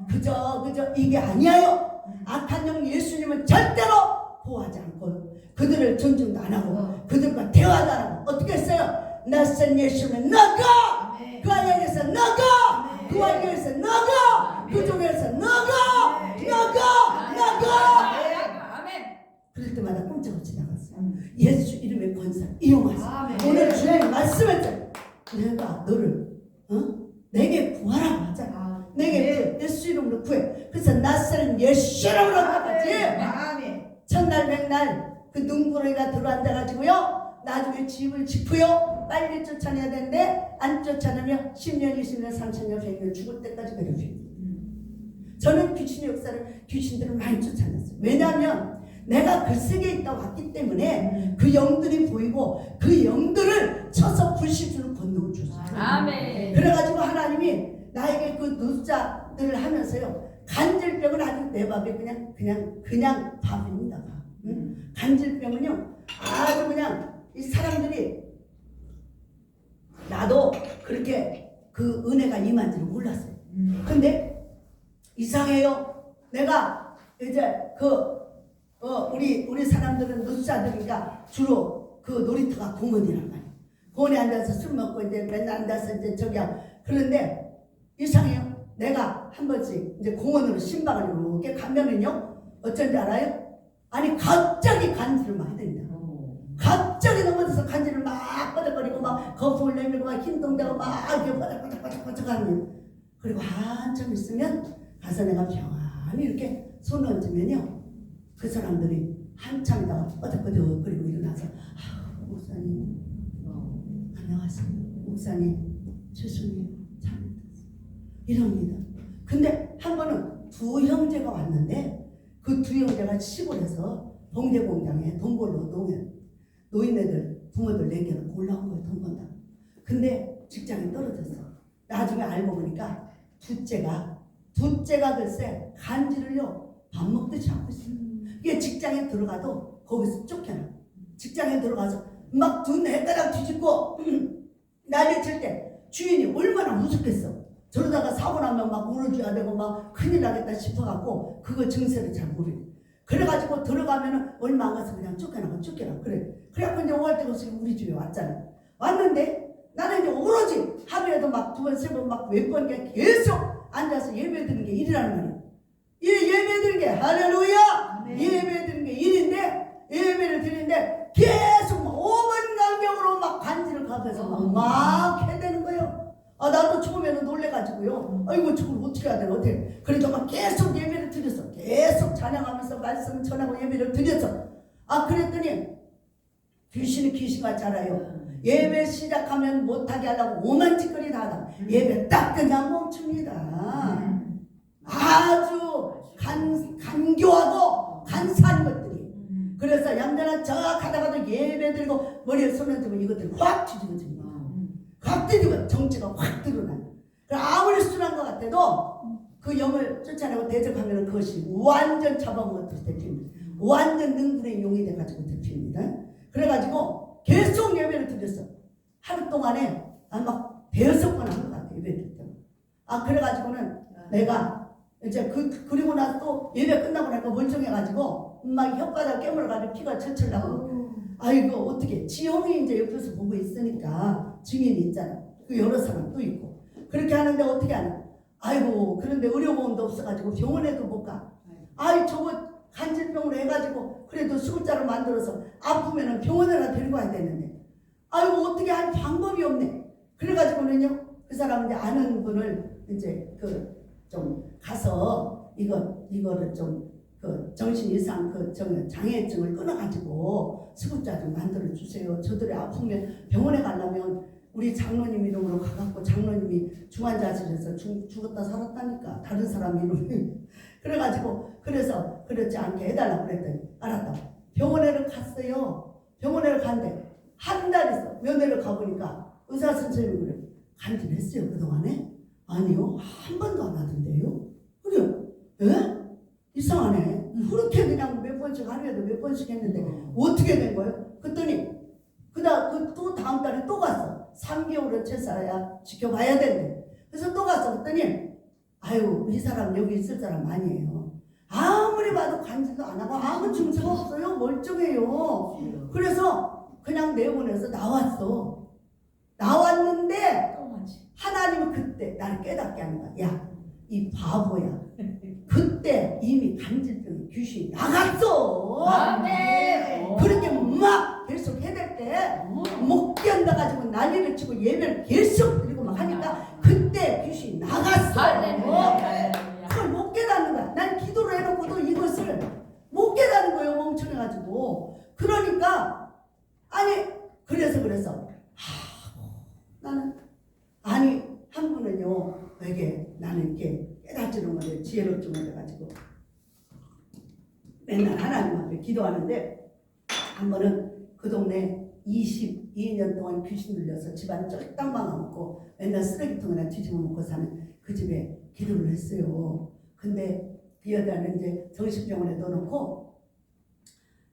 그저 이게 아니에요. 악한 영 예수님은 절대로 보호하지 않고 그들을 존중도 안 하고 그들과 대화도 안 하고 어떻게 했어요? 낯선 예수는 나가! 그 안에서 나가! 그 안에서 나가! 그 쪽에서 나가! 그럴 때마다 꼼짝없이 나갔어요. 예수 이름의 권세를 이용하세요. 오늘 주님의 말씀을 내가 너를 내게 구하라고 하잖아. 내게 예수 이름으로 구해. 그래서 낯선 예수 이름으로 나갔지. 첫날 백날 그 눈구렁이가 들어앉아가지고요, 나중에 집을 짓고요, 빨리 쫓아내야 되는데 안 쫓아내면 10년, 20년, 30년, 100년 죽을 때까지 괴롭힙니다. 저는 귀신의 역사를, 귀신들을 많이 쫓아냈어요. 왜냐하면 내가 그 세계에 있다 왔기 때문에 그 영들이 보이고 그 영들을 쳐서 부시주는 권능을 줬어요. 그래가지고 하나님이 나에게 그 노자들을 하면서요, 간질병은 아주 내 밥에 그냥 밥입니다. 밥. 간질병은요, 아주 그냥 이 사람들이, 나도 그렇게 그 은혜가 임한 줄 몰랐어요. 근데 이상해요. 내가 이제 우리 사람들은 노숙자들이니까 주로 그 놀이터가 공원이란 말이에요. 공원에 앉아서 술 먹고 이제 맨날 앉아서 이제 그런데 이상해요. 내가 한 번씩 이제 공원으로 신방을 이렇게 가면은요, 어쩐지 알아요? 아니 갑자기 간질을 막 해댄다. 갑자기 넘어져서 간질을 막 뻐덕거리고 막 거품을 내밀고 막 흰동자고 막 이렇게 뻐덕뻐덕 하는. 그리고 한참 있으면 가서 내가 평안히 이렇게 손 얹으면요, 그 사람들이 한참 있다가 뻐덕뻐덕 그리고 일어나서 목사님 안녕하세요. 목사님 죄송해요. 잘못했어요. 이럽니다. 근데 한 번은 두 형제가 왔는데 그 두 형제가 시골에서 봉제 공장에 돈 벌러 노인네들 부모들 내게는 올라온 거예요. 돈 번다. 근데 직장이 떨어졌어. 나중에 알고 보니까 둘째가 글쎄 간지를요 밥 먹듯이 하고 있어요. 이게 직장에 들어가도 거기서 쫓겨나. 직장에 들어가서 막 돈 해가닥 뒤집고 난리 칠 때 주인이 얼마나 무섭겠어. 저러다가 사고 나면 막 울어줘야 되고 막 큰일 나겠다 싶어갖고 그거 증세를 잘 모르고 그래가지고 들어가면은 얼마 안 가서 그냥 쫓겨나고 그래. 그래갖고 이제 5월 때부터 우리 집에 왔잖아. 왔는데 나는 이제 오로지 하루에도 막 두 번, 세 번, 막 몇 번 계속 앉아서 예배 드리는 게 일이라는 말이야. 예배 드리는 게 할렐루야! 네. 예배 드리는 게 일인데 예배를 드리는데 계속 막 5분 간격으로 막 간지를 가면서 막 해대는 거예요. 나도 처음에는 놀래가지고요. 아이고 저걸 어떻게 해야 되나 어떻게. 그래도 막 계속 예배를 드렸어. 계속 찬양하면서 말씀 전하고 예배를 드렸어. 그랬더니 귀신은 귀신같이 알아요. 예배 시작하면 못하게 하려고 오만짓거리 다 하다. 예배 딱 그냥 멈춥니다. 아주 간교하고 간사한 것들이. 그래서 얌전한 저 가다가도 예배 들고 머리에 손을 들고 이것들이 확 뒤집어집니다. 확 뒤집어 정체가 확 드러나. 아무리 순한 것 같아도 그 영을 쫓아내고 대적하면 그것이 완전 잡아먹은 것들이 대표입니다. 완전 능분의 용이 돼가지고 대표입니다. 그래가지고 계속 예배를 드렸어. 하루 동안에 막 대여섯 번 한 것 같아 예배를 드렸어. 그래가지고는 내가 이제 그리고 나서 또 예배 끝나고 나니까 멀쩡해가지고 막 혓바닥 깨물어가지고 피가 철철 나고. 아이고 어떻게 지영이 이제 옆에서 보고 있으니까 증인이 있잖아. 그 여러 사람 또 있고 그렇게 하는데 어떻게 하냐. 아이고 그런데 의료보험도 없어가지고 병원에도 못 가. 저거 간질병으로 해가지고 그래도 수급자를 만들어서 아프면은 병원에나 데리고 와야 되는데 아이고 어떻게 할 방법이 없네. 그래가지고는요 그 사람 이제 아는 분을 이제 좀 가서 이거를 좀 정신 이상 장애증을 끊어가지고 수급자 좀 만들어 주세요. 저들이 아프면 병원에 가려면 우리 장로님 이름으로 가갖고 장로님이 중환자실에서 죽었다 살았다니까 다른 사람 이름이. 그래가지고 그래서 그렇지 않게 해달라고 그랬더니 알았다. 병원에를 갔어요. 병원에를 갔는데 한 달 있어. 면회를 가보니까 의사 선생님이 그래. 간질했어요 그동안에? 아니요 한 번도 안 하던데요. 그래요? 예? 이상하네. 그렇게 그냥 몇 번씩 하루에도 몇 번씩 했는데 어떻게 된 거예요? 그랬더니 또 다음 달에 또 갔어. 3개월을 채사야 지켜봐야 된대. 그래서 또 갔어. 그랬더니 이 사람 여기 있을 사람 아니에요. 아무리 봐도 간질도 안 하고 아무 증세가 없어요. 멀쩡해요. 그래서 그냥 내보내서 나왔어. 나왔는데 하나님은 그때 나를 깨닫게 하는 거야. 야, 이 바보야. 그때 이미 간질병 귀신이 나갔어. 아멘. 그렇게 막 계속 해댈 때 못 견뎌가지고 난리를 치고 예배를 계속 드리고 막 하니까 그때 귀신이 나갔어. 그걸 못 깨닫는 거야. 난 기도를 해놓고도 이것을 못 깨닫는 거예요. 멍청해가지고. 그러니까 그래서 나는 한 분은요 되게 나는 이렇게 깨닫지는 못해 지혜롭지 못해가지고 맨날 하나님 앞에 기도하는데 한 번은 그 동네 22년 동안 귀신 들려서 집안 쫄딱 망하고 맨날 쓰레기통에나 뒤집어 먹고 사는 그 집에 기도를 했어요. 근데 그 여자는 이제 정신병원에 넣어놓고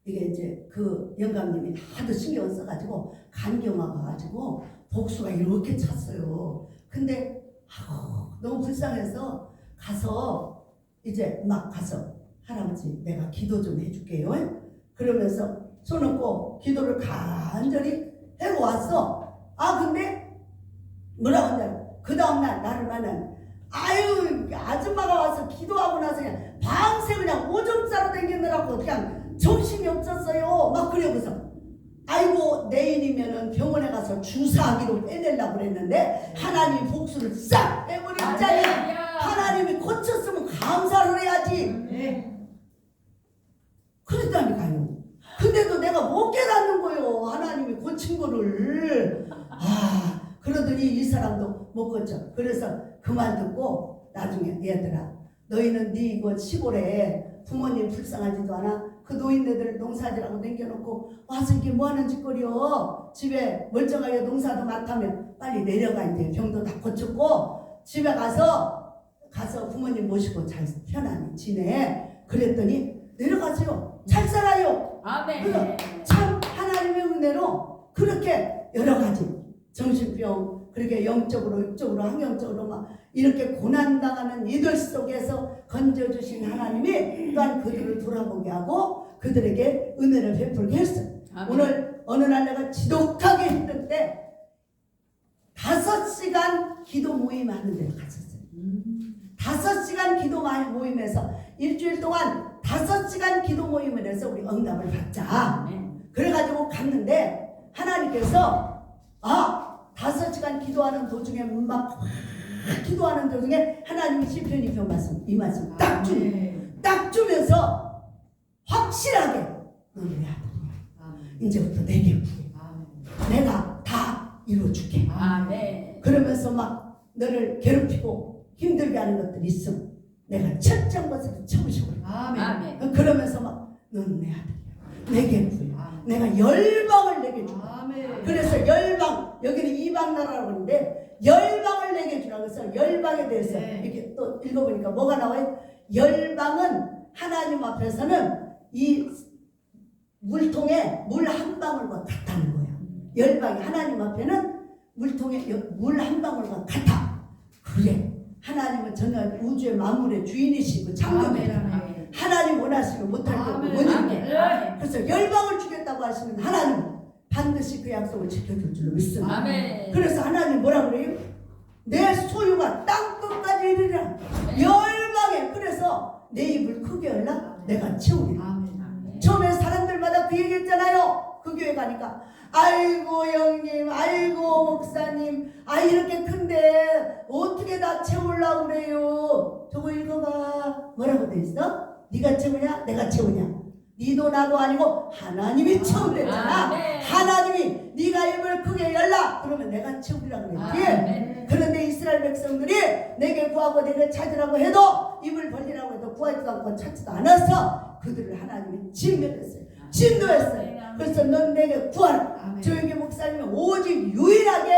이게 이제 그 영감님이 하도 신경을 써가지고 간경화가 가지고 복수가 이렇게 찼어요. 근데 너무 불쌍해서 가서 할아버지 내가 기도 좀 해줄게요. 그러면서 손 얹고 기도를 간절히 하고 왔어. 근데 뭐라고 하냐. 그 다음날 나를 만난 아줌마가 와서 기도하고 나서 그냥 밤새 그냥 오줌 싸러 다니느라고 그냥 정신이 없었어요. 막 그러고서 내일이면은 병원에 가서 주사하기로 빼내려고 그랬는데 하나님이 복수를 싹 빼버렸잖아요. 하나님이 고쳤으면 감사를 해야지. 그랬다니까요. 근데도 내가 못 깨닫는 거예요. 하나님이 고친 거를. 그러더니 도저히 이 사람도 못 고쳐. 그래서 그만두고 나중에 얘들아 너희는 네 이거 시골에 부모님 불쌍하지도 않아. 그 노인네들 농사지라고 남겨놓고 와서 이게 뭐하는 짓거리여. 집에 멀쩡하게 농사도 많다면 빨리 내려가. 이제 병도 다 고쳤고 집에 가서 부모님 모시고 잘 편안히 지내. 그랬더니 내려가세요. 잘 살아요. 아멘. 참 하나님의 은혜로 그렇게 여러 가지 정신병 그렇게 영적으로 육적으로 환경적으로 막 이렇게 고난당하는 이들 속에서 건져주신 하나님이 또한 그들을 돌아보게 하고 그들에게 은혜를 베풀게 했어요. 아멘. 오늘 어느 날 내가 지독하게 힘들 때 5시간 기도 모임 하는 데 갔었어요. 5시간 기도 모임에서 일주일 동안 5시간 기도 모임을 해서 우리 응답을 받자. 아멘. 그래가지고 갔는데 하나님께서 5시간 기도하는 도중에 막 기도하는 도중에 하나님이 시편 2편 말씀 이 말씀 딱 주면서 확실하게 너는 내 아들이야. 이제부터 내게 구해. 내가 다 이루어줄게. 아멘. 그러면서 막 너를 괴롭히고 힘들게 하는 것들이 있으면 내가 철저한 것으로 쳐부시고 아멘. 그러면서 막 너는 내 아들이야. 내게 구해. 내가 열방을 내게 줘. 그래서 열방 여기는 이방 나라라고 하는데 열방을 내게 주라고 해서 열방에 대해서 이렇게 또 읽어보니까 뭐가 나와요? 열방은 하나님 앞에서는 이 물통에 물 한 방울과 같다는 거예요. 열방이 하나님 앞에는 물통에 물 한 방울과 같아. 그래 하나님은 전혀 우주의 만물의 주인이시고 창조주예요. 하나님 원하시면 못할 게 없는. 그래서 열방을 주겠다고 하시면 하나님 반드시 그 약속을 지켜줄 줄로 믿습니다. 아멘. 그래서 하나님 뭐라 그래요? 내 소유가 땅끝까지 이르리라. 열방에. 그래서 내 입을 크게 열라 내가 채우리라. 처음에 사람들마다 그 얘기했잖아요. 그 교회 가니까 아이고 형님 아이고 목사님 이렇게 큰데 어떻게 다 채우려고 그래요. 저거 읽어봐. 뭐라고 돼 있어? 네가 채우냐 내가 채우냐. 니도 나도 아니고 하나님이 채우랬잖아. 하나님이 네가 입을 크게 열라 그러면 내가 채우리라 그랬지. 그런데 이스라엘 백성들이 내게 구하고 내게 찾으라고 해도 입을 벌리라고 해도 구하지도 않고 찾지도 않아서 그들을 하나님이 진멸했어요. 진노했어요. 그래서 넌 내게 구하라. 조용히 목사님이 오직 유일하게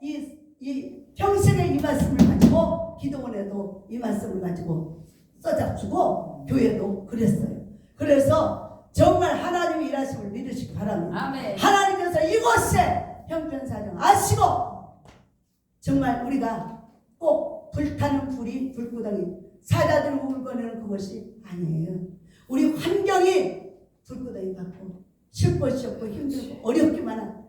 이 평생에 이 말씀을 가지고 기도원에도 이 말씀을 가지고 써잡수고 교회도 그랬어요. 그래서 정말 하나님의 일하심을 믿으시기 바랍니다. 아멘. 하나님께서 이곳에 형편사정 아시고 정말 우리가 꼭 불타는 불이 불구덩이 사자들 울거리는 그것이 아니에요. 우리 환경이 불구덩이 같고 쉴 곳이 없고 힘들고 어렵기만 한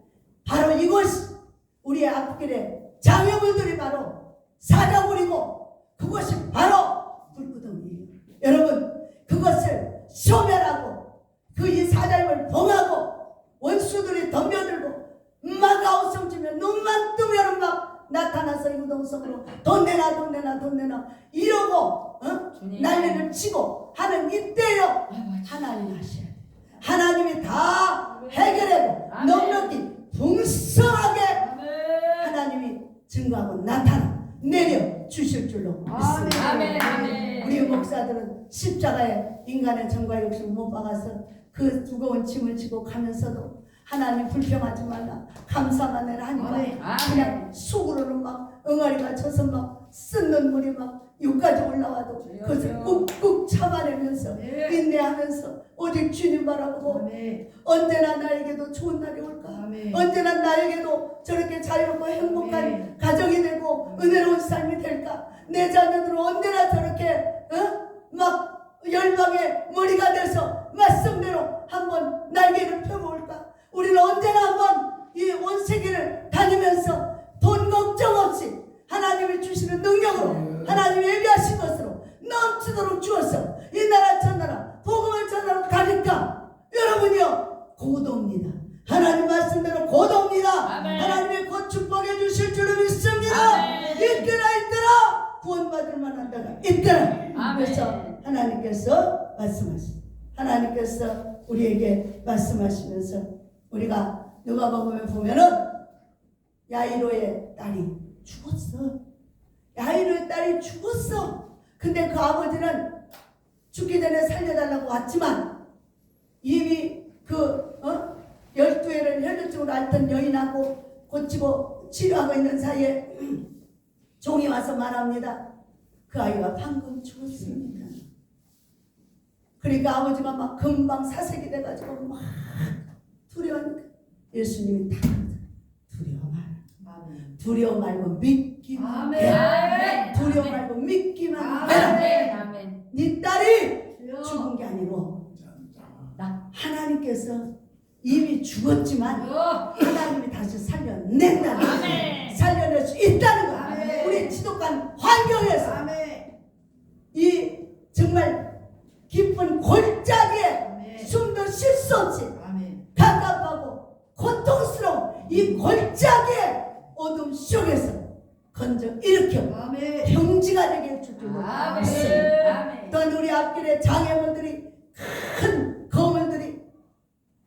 바로 이것이 우리의 앞길에 장애물들이 바로 사자굴이고 그것이 바로 불구덩이에요. 여러분 그것을 소멸하고 그 이 사자임을 범하고 원수들이 덤벼들고 막 아우성치면 눈만 뜨면 막 나타나서 유동성으로 돈 내놔 돈 내놔 돈 내놔 이러고 난리를 치고 하는 이때요. 하나님 하셔야 돼. 하나님이 다 해결하고 넉넉히 풍성하게 하나님이 증거하고 나타나 내려 주실 줄로 믿습니다. 아멘. 우리 목사들은 십자가에 인간의 정과 욕심을 못 박아서 그 무거운 짐을 지고 가면서도 하나님 불평하지 말라 감사만 해라 하니까 그냥 속으로는 막 응아리가 쳐서 막 쓴 물이 막 여기까지 올라와도 그것을 꾹꾹 참아내면서 인내하면서 오직 주님 바라보고 언제나 나에게도 좋은 날이 올까. 언제나 나에게도 저렇게 자유롭고 행복한 가정이 되고 은혜로운 삶이 될까. 내 자녀들은 언제나 저렇게 막 열방의 머리가 돼서 말씀대로 한번 날개를 펴볼까. 우리는 언제나 한번 이 온 세계를 다니면서 돈 걱정 없이 하나님이 주시는 능력으로 하나님이 예비하신 것으로 넘치도록 주어서 이 나라 저 나라 복음을 전하러 가니까 여러분이요 고도입니다. 하나님 말씀대로 고도입니다. 하나님의 곧 축복해 주실 줄을 믿습니다. 있더라 구원받을 만한 데가 있더라. 그래서 하나님께서 말씀하십니다. 하나님께서 우리에게 말씀하시면서 우리가 누가복음에 보면은 야이로의 딸이 죽었어. 야이로의 딸이 죽었어. 근데 그 아버지는 죽기 전에 살려달라고 왔지만 이미 그 12회를 혈류증으로 앓던 여인하고 고치고 치료하고 있는 사이에 종이 와서 말합니다. 그 아이가 방금 죽었습니다. 그러니까 아버지가 막 금방 사색이 돼가지고 막 두려워하니까 예수님이 다 두려워 마라. 두려워 말고 믿기만 해라. 두려워 말고 믿기만 해라. 아멘. 네 딸이 죽은 게 아니고 하나님께서 이미 죽었지만 하나님이 다시 살려낸다는 거예요. 살려낼 수 있다는 거예요. 우리 지독한 환경에서 이 정말 깊은 골짜기에 숨도 쉴 수 없이 갑갑하고 고통스러운 이 골짜기의 어둠 속에서 건져 일으켜 평지가 되게 해줄 줄 믿습니다. 또한 우리 앞길에 장애물들이 큰 거물들이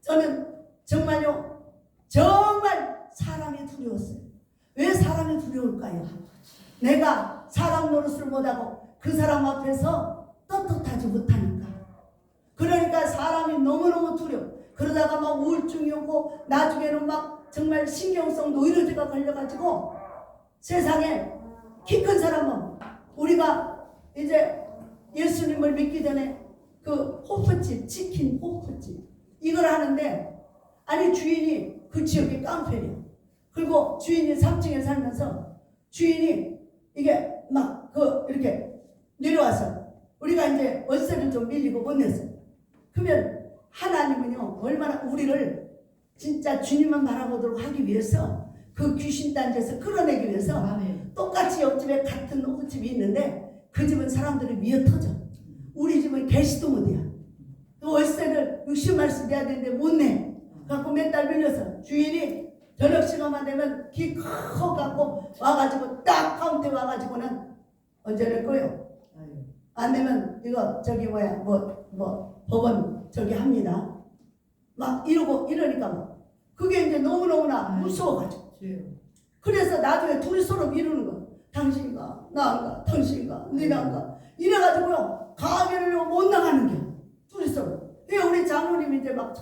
저는 정말요 정말 사람이 두려웠어요. 왜 사람이 두려울까요? 내가 사람 노릇을 못하고 그 사람 앞에서 떳떳하지 못하니까. 그러니까 사람이 너무너무 두려워. 그러다가 막 우울증이 오고 나중에는 막 정말 신경성 노이로제가 걸려가지고 세상에 키 큰 사람은 우리가 이제 예수님을 믿기 전에 그 호프집 치킨 호프집 이걸 하는데 아니 주인이 그 지역에 깡패래요. 그리고 주인이 3층에 살면서 주인이 이게 막 그 이렇게 내려와서 우리가 이제 월세를 좀 밀리고 못 냈어요. 그러면 하나님은요 얼마나 우리를 진짜 주님만 바라보도록 하기 위해서 그 귀신 단지에서 끌어내기 위해서 똑같이 옆집에 같은 호프집이 있는데 그 집은 사람들이 미어 터져. 우리 집은 개시도 못해요. 월세를 60만원씩 내야 되는데 못 내. 갖고 몇 달 밀려서 주인이 저녁 시간만 되면 기 커갖고 와가지고 딱 카운터에 와가지고는 언제 낼 거요? 안 되면 이거 저기 뭐 법원 저기 합니다. 막 이러고 이러니까 막 그게 이제 너무너무나 무서워가지고 그래서 나중에 둘이 서로 미루는 거. 당신가 나안가 당신가 니나안가 이래가지고요 가게를 못 나가는 게 둘이 서로. 왜 우리 장로님이 이제 막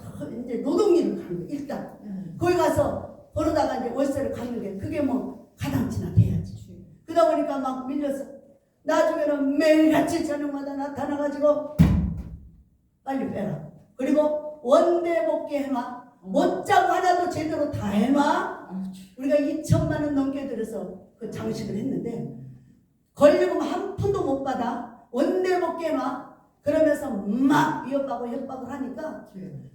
이제 노동일을 가는 거 일단 거기 가서 그러다가 이제 월세를 갚는 게 그게 뭐 가당치나 돼야지. 그러다 보니까 막 밀려서 나중에는 매일같이 저녁마다 나타나가지고 빨리 빼라. 그리고 원대 복귀 해놔. 못 자고 하나도 제대로 다 해놔. 우리가 2천만 원 넘게 들여서 그 장식을 했는데 권리금 한 푼도 못 받아. 원대 복귀 해놔. 그러면서 막 위협하고 협박을 하니까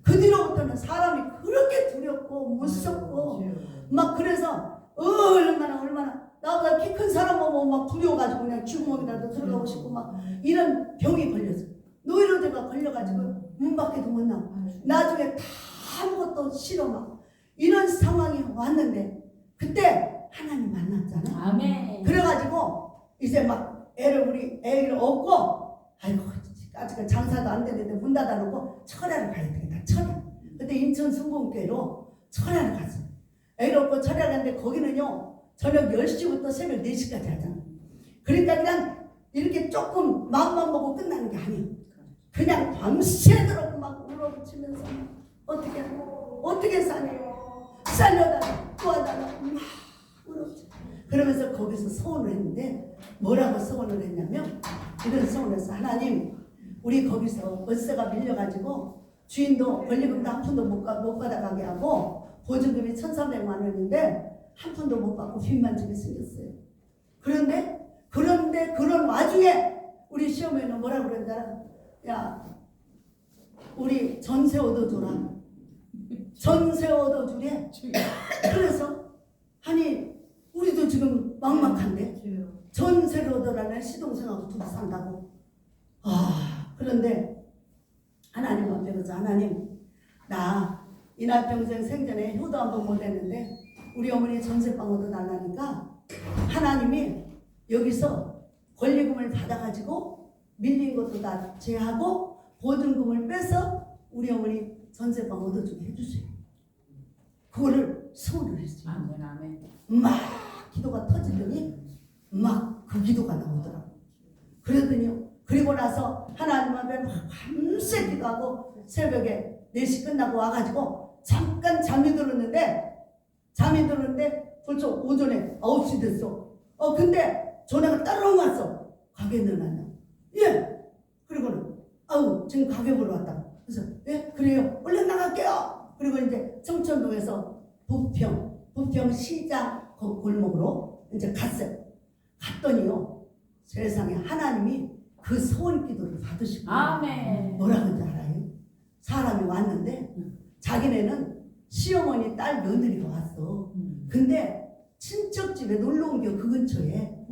그 뒤로부터는 사람이 그렇게 두렵고 무섭고 막 그래서 얼마나 나보다 키 큰 사람 보고 막 두려워가지고 그냥 주먹이라도 들어가고 싶고 막 이런 병이 걸려서 노이로제가 걸려가지고 문 밖에도 못 나와. 나중에 다 아무것도 싫어 막 이런 상황이 왔는데 그때 하나님 만났잖아. 아멘. 그래가지고 이제 막 우리 애를 얻고 아이고 아직 장사도 안 되는데 문 닫아놓고 철야를 가야 되겠다. 철야. 그때 인천 순봉교회로 철야를 갔어. 애를 얻고 철야 갔는데 거기는요 저녁 10시부터 새벽 4시까지 하잖아. 그러니까 그냥 이렇게 조금 마음만 보고 끝나는 게 아니에요. 그냥 밤새도록 막 울어붙이면서 어떻게 사냐고 살려달라 도와달라 막 울어붙여. 그러면서 거기서 소원을 했는데 뭐라고 소원을 했냐면 이런 소원을 했어. 하나님 우리 거기서 월세가 밀려가지고 주인도 권리금도 한 푼도 못 받아가게 하고 보증금이 1,300만 원인데 한 푼도 못 받고 빚만 지게 생겼어요. 그런데 그런 와중에 우리 시어머니는 뭐라고 그랬잖아. 야 우리 전세 얻어줘라. 전세 얻어주래. 그래서 아니 우리도 지금 막막한데 전세를 얻어라는 시동생하고 둘이 산다고. 그런데 하나님 앞에 가서 하나님 나 이날 평생 생전에 효도 한 번 못했는데 우리 어머니 전세방 얻어달라니까 하나님이 여기서 권리금을 받아가지고 밀린 것도 다 제하고 보증금을 빼서 우리 어머니 전세방 얻어주게 해주세요. 그거를 소원을 했어요. 아멘. 아멘. 막 기도가 터지더니 막 그 기도가 나오더라고. 그러더니요. 그리고 나서 하나님 앞에 막 밤새 기도하고 새벽에 4시 끝나고 와가지고 잠깐 잠이 들었는데 벌써 오전에 9시 됐어. 근데 전화가 따로 왔어. 가게 넣어놨냐? 예. 그리고는 지금 가게 보러 왔다. 그래서 예 그래요. 얼른 나갈게요. 그리고 이제 청천동에서 부평 시장 골목으로 이제 갔어요. 갔더니요. 세상에 하나님이 그 소원 기도를 받으시고 아멘. 뭐라 그런지 알아요? 사람이 왔는데 자기네는 시어머니 딸 며느리가 왔어. 근데 친척 집에 놀러 온 게 그 근처에.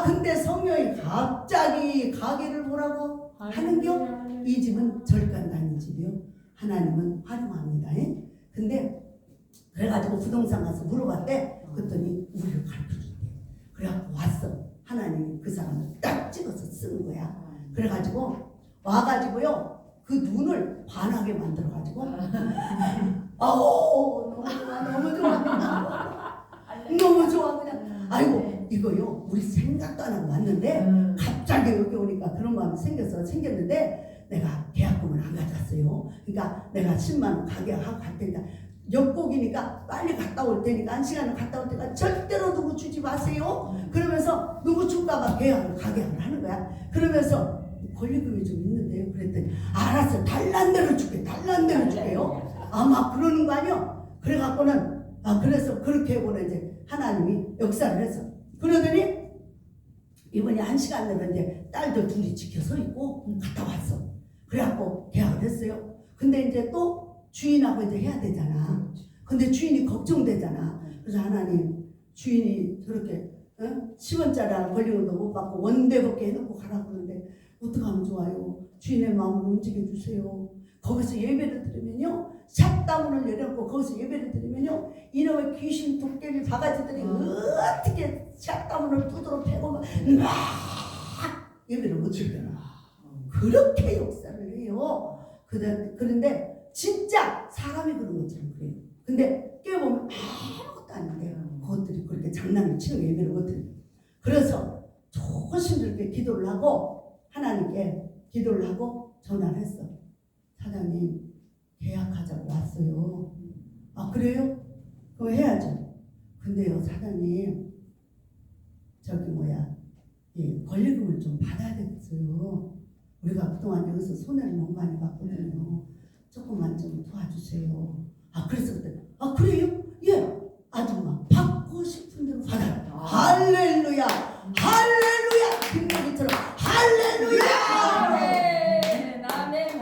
근데 성령이 갑자기 가게를 보라고 하는겨. 이 집은 절간 다닌 집이요. 하나님은 활용합니다. 근데 그래가지고 부동산 가서 물어봤대. 그랬더니 우리를 가르쳐줬대. 그래갖고 왔어. 하나님이 그 사람을 딱 찍어서 쓰는 거야. 그래가지고 와가지고요. 그 눈을 반하게 만들어가지고 너무 좋아. 너무 좋아 그냥. 아이고 이거요. 우리 생각도 안 하고 왔는데 갑자기 여기 오니까 그런 마음이 생겼는데 내가 계약금을 안 가져왔어요. 그러니까 내가 10만 원 가게하고 갈 테니까 역곡이니까 빨리 갔다 올 테니까 1시간을 갔다 올 테니까 절대로 누구 주지 마세요. 그러면서 누구 줄까봐 가게를 하는 거야. 그러면서 권리금이 좀 있는데요. 그랬더니 알았어. 달란 대로 줄게. 달란 대로 줄게요. 아마 그러는 거 아니야. 그래갖고는 그래서 그렇게 해보는 이제 하나님이 역사를 했어. 그러더니 이번에 1시간 내로 이제 딸들 둘이 지켜서 있고 갔다 왔어. 그래갖고 계약을 했어요. 근데 이제 또 주인하고 이제 해야 되잖아. 근데 주인이 걱정되잖아. 그래서 하나님 주인이 저렇게 10원짜리 권리금도 못 받고 원대롭게 해놓고 가라고 그러는데 어떻게 하면 좋아요? 주인의 마음을 움직여주세요. 거기서 예배를 드리면요. 샷다운을 내려놓고 거기서 예배를 드리면요. 이놈의 귀신 도깨비 바가지들이 어떻게 샷다운을 두드러 패고 막 예배를 못 드려요. 그렇게 역사를 해요. 그런데 진짜 사람이 그런 것처럼 그래요. 근데 깨보면 아무것도 아닌데 그것들이 그렇게 장난을 치는 예배를 못 드려요. 그래서 조심스럽게 기도를 하고 하나님께 기도를 하고 전화를 했어. 사장님 계약하자고 왔어요. 그래요? 그거 해야죠. 근데요 사장님 권리금을 좀 받아야 되겠어요. 우리가 그동안 여기서 손해를 너무 많이 봤거든요. 조금만 좀 도와주세요. 그래서 그때 그래요? 예 아줌마 받고 싶은 대로 받아요. 할렐루야 할렐루야 김대기처럼 할렐루야.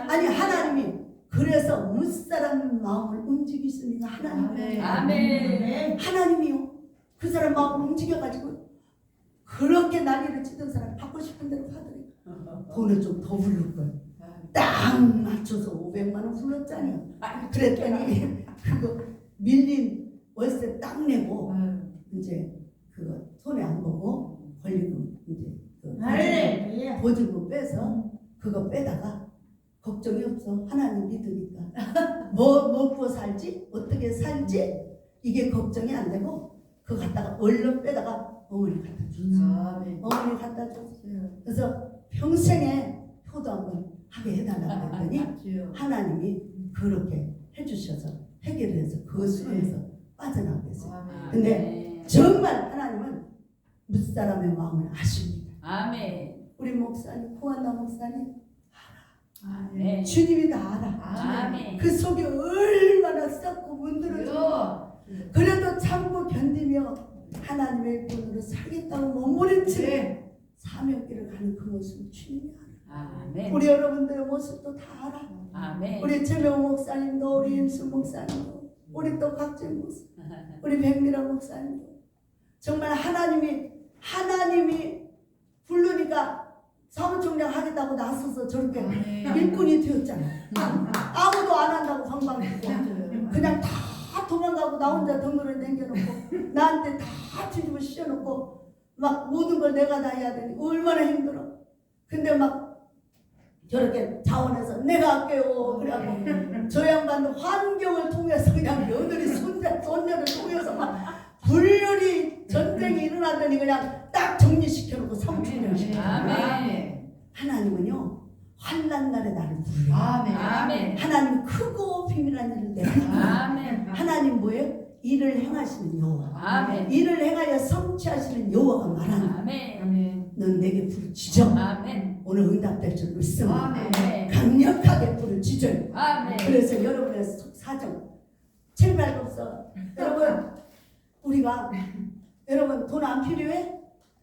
아니 하나님이 그래서 무사람 마음을 움직이시니까 하나님 아멘. 하나님이요 그 사람 마음을 움직여가지고 그렇게 난리를 치던 사람 받고 싶은 대로 받으니까 돈을 좀 더 부를 걸. 딱 맞춰서 500만 원 불렀잖아요. 그랬더니 그거 밀린 월세 딱 내고 이제 그거 손해 안 보고 권리금 이제 보증금 빼서 그거 빼다가 걱정이 없어. 하나님 믿으니까 뭐 먹고 살지 어떻게 살지 이게 걱정이 안 되고 그거 갖다가 얼른 빼다가 어머니 갖다 줬어요. 어머니 갖다 줬어요. 그래서 평생에 효도 한번 하게 해달라고 했더니 하나님이 그렇게 해주셔서 해결을 해서 그 수렁에서 빠져나오게 했어요. 근데 정말 하나님은 무사람의 마음을 아십니다. 아멘. 우리 목사님 고한나 목사님 아멘. 주님이 다 알아. 아멘. 그 속에 얼마나 썩고 문드러져 그래도 참고 견디며 하나님의 분으로 살겠다고 몸부림치는 사명길을 가는 그 모습을 주님이 알아. 아멘. 우리 여러분들의 모습도 다 알아. 아멘. 우리 최명 목사님도 우리 임수 목사님도 우리 또 각진 목사 우리 백미라 목사님도 정말 하나님이 부르니까 사무총장 하겠다고 나서서 저렇게 일꾼이 되었잖아. 아무도 안 한다고 방방했고 그냥 다 도망가고 나 혼자 덩그러니 남겨놓고 나한테 다 뒤집어 씌워놓고 막 모든 걸 내가 다 해야 되니 얼마나 힘들어. 근데 막 저렇게 자원해서 내가 할게요. 그래갖고 저 양반도 환경을 통해서 그냥 며느리 손녀를 통해서 막 불륜이 전쟁이 일어나더니 그냥 딱 정리시켜놓고 삼촌을 시켜요. 아멘. 하나님은요 환난 날에 나를 부르요. 아멘. 하나님 크고 비밀한 일을 내가. 아멘. 하나님 뭐예요? 일을 행하시는 여호와. 아멘. 일을 행하여 성취하시는 여호와가 말하는 아멘. 넌 내게 불을 지져. 아멘. 오늘 응답될 줄 믿습니다. 아멘. 강력하게 불을 지져요. 아멘. 그래서 여러분의 사정 제발 없어. 여러분 우리가 여러분 돈 안 필요해?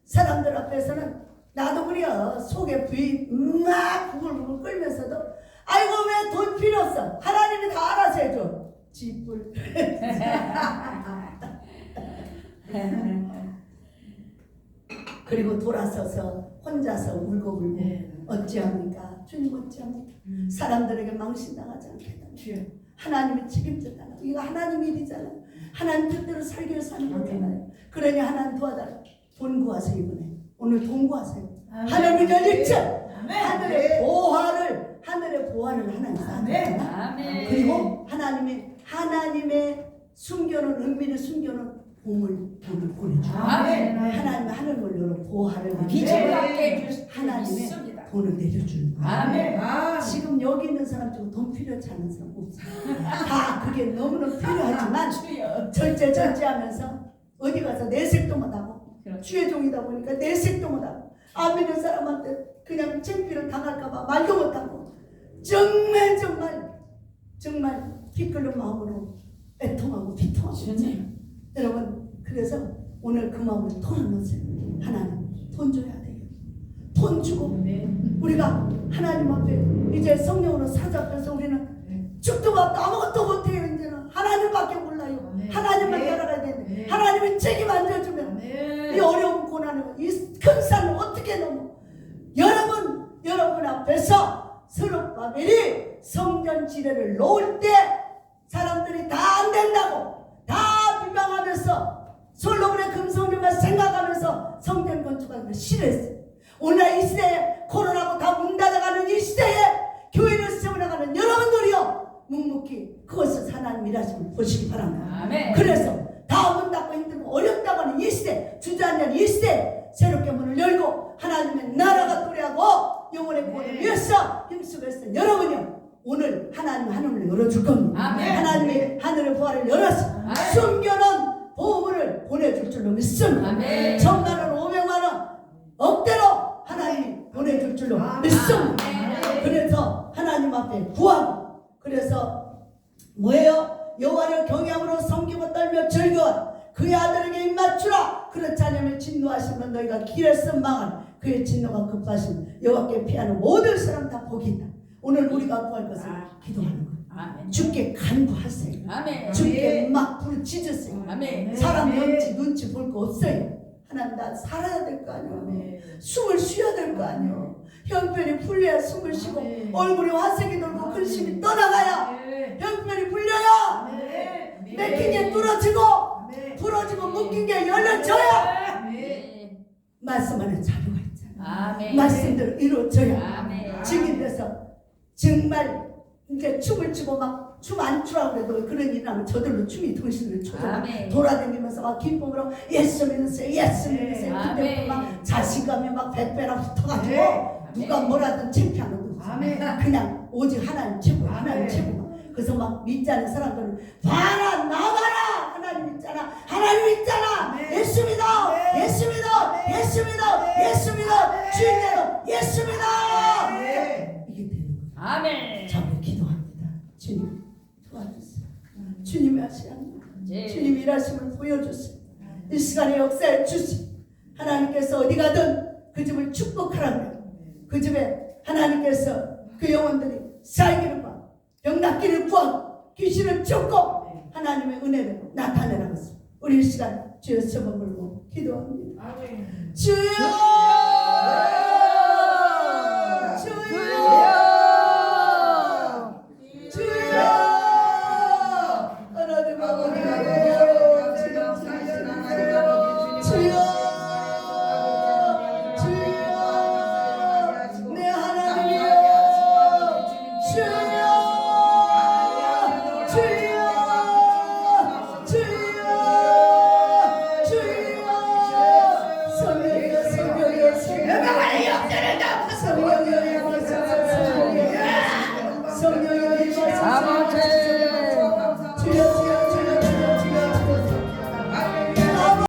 사람들 앞에서는 나도 그래요. 속에 부이 막 부글부글 끓면서도 아이고 왜 돈 필요 없어. 하나님이 다 알아서 해줘. 지불. 그리고 돌아서서 혼자서 울고 어찌합니까? 주님 어찌합니까? 사람들에게 망신당하지 않게 해달라. 하나님이 책임져달라. 이거 하나님 일이잖아. 하나님 뜻대로 살기 위해서 하는 거잖아요. 그러니 하나님 도와달라. 돈 구하세요. 이번에 오늘 돈 구하세요. 하늘을 열리죠. 하늘의 보화를 하나님 쌓아요. 아멘. 그리고 하나님의 숨겨놓은 은밀히 숨겨놓은 보물 보내줘. 아멘. 하나님의 하늘을 열어 보화를 기적을 하게 해주실 하나님의 있습니다. 돈을 내려주는 거예요. 아멘. 지금 여기 있는 사람 중에 돈 필요하지 않은 사람 없어요. 다 그게 너무너무 필요하지만 절제하면서 어디 가서 내색도 못하고 주의 종이다 보니까 내색도 못하고 안 믿는 사람한테 그냥 창피를 당할까봐 말도 못하고 정말 기끌는 마음으로 애통하고 비통하고 여러분 그래서 오늘 그 마음을 돈 넣으세요. 하나님 돈 줘야 돼요. 돈 주고 우리가 하나님 앞에 이제 성령으로 사잡혀서 우리는 죽도 밥도 아무것도 못해요. 이제는 하나님밖에 몰라요. 하나님만 따라가야 되는데 하나님이 책임 안 져주면 이 어려운 고난을 이 큰 산을 어떻게 넘어. 여러분 앞에서 스룹바벨이 성전 지뢰를 놓을 때 사람들이 다 안 된다고 다 비방하면서 솔로몬의 금성전만 생각하면서 성전 건축하는 걸 싫어했어요. 오늘 이 시대에 코로나고 다 문 닫아가는 이 시대에 교회를 세워나가는 여러분들이요 묵묵히 그것을 하나님 일하심을 보시기 바랍니다. 아멘. 그래서 다 문 닫고 힘들고 어렵다고 하는 이 시대 주저앉는 이 시대에 새롭게 문을 열고 하나님의 나라가 도래하고 영혼의 구원을 위해서 힘쓰고 있어요. 여러분이요 오늘 하나님 하늘을 열어줄 겁니다. 아멘. 하나님이 하늘의 보화를 열어서 숨겨놓은 보물을 보내줄 줄로 믿습니다. 아멘. 1,000만 원 500만 원 억대로 하나님이 보내줄 줄로 믿습니다. 아멘. 그래서 하나님 앞에 구하고 그래서 뭐예요? 여호와를 경외함으로 섬기고 떨며 즐거워 그의 아들에게 입맞추라. 그렇지 않으면 진노하시면 너희가 길에서 망한 그의 진노가 급하시면 여호와께 피하는 모든 사람 다 복이 있다. 오늘 우리가 구할 것은 기도하는 거예요. 아멘. 주께 간구하세요. 아멘. 주께 막 부르짖으세요. 아멘. 사람 눈치 볼 거 없어요. 하나님 나 살아야 될 거 아니에요. 숨을 쉬어야 될 거 아니에요. 형편이 풀려야 숨을 쉬고 얼굴에 화색이 돌고 근심이 떠나가야 형편이 풀려요. 맥힌 게 뚫어지고 부러지고 묶인 게 열려져야 말씀 안에 자료가 있잖아요. 아멘. 말씀대로 이루어져야 아멘. 증인돼서 정말 이제 춤을 추고 막 춤 안 추라고 그래도 그런 일이 나면 저들로 춤이 정신을 춰서 아멘. 돌아다니면서 막 기쁨으로 예수 믿으세요 예수 믿으세요. 그때 아멘. 막 자신감이 막 100배나 붙어가지고 누가 아멘. 뭐라든 창피하는 거 없어요. 그냥 오직 하나님 최고 하나님 최고. 그래서 막 믿지 않는 사람들은 봐라 나와라 하나님 있잖아 하나님 있잖아 예수 믿어 예수 믿어 예수 믿어 예수 믿어 주인대로 예수 믿어 이게 되는 거예요. 아멘. 자 우리 기도합니다. 주님 도와주세요. 주님이 하시는 네. 주님 일하심을 보여주세요. 이 시간에 역사해 주시고 하나님께서 어디 가든 그 집을 축복하라고요. 그 집에 하나님께서 그 영혼들이 살기를 구하고 병 낫기를 구하고 귀신을 쫓고 하나님의 은혜를 나타내라고 했습니다. 우리 이 시간 주여 저번 걸고 기도합니다. 주여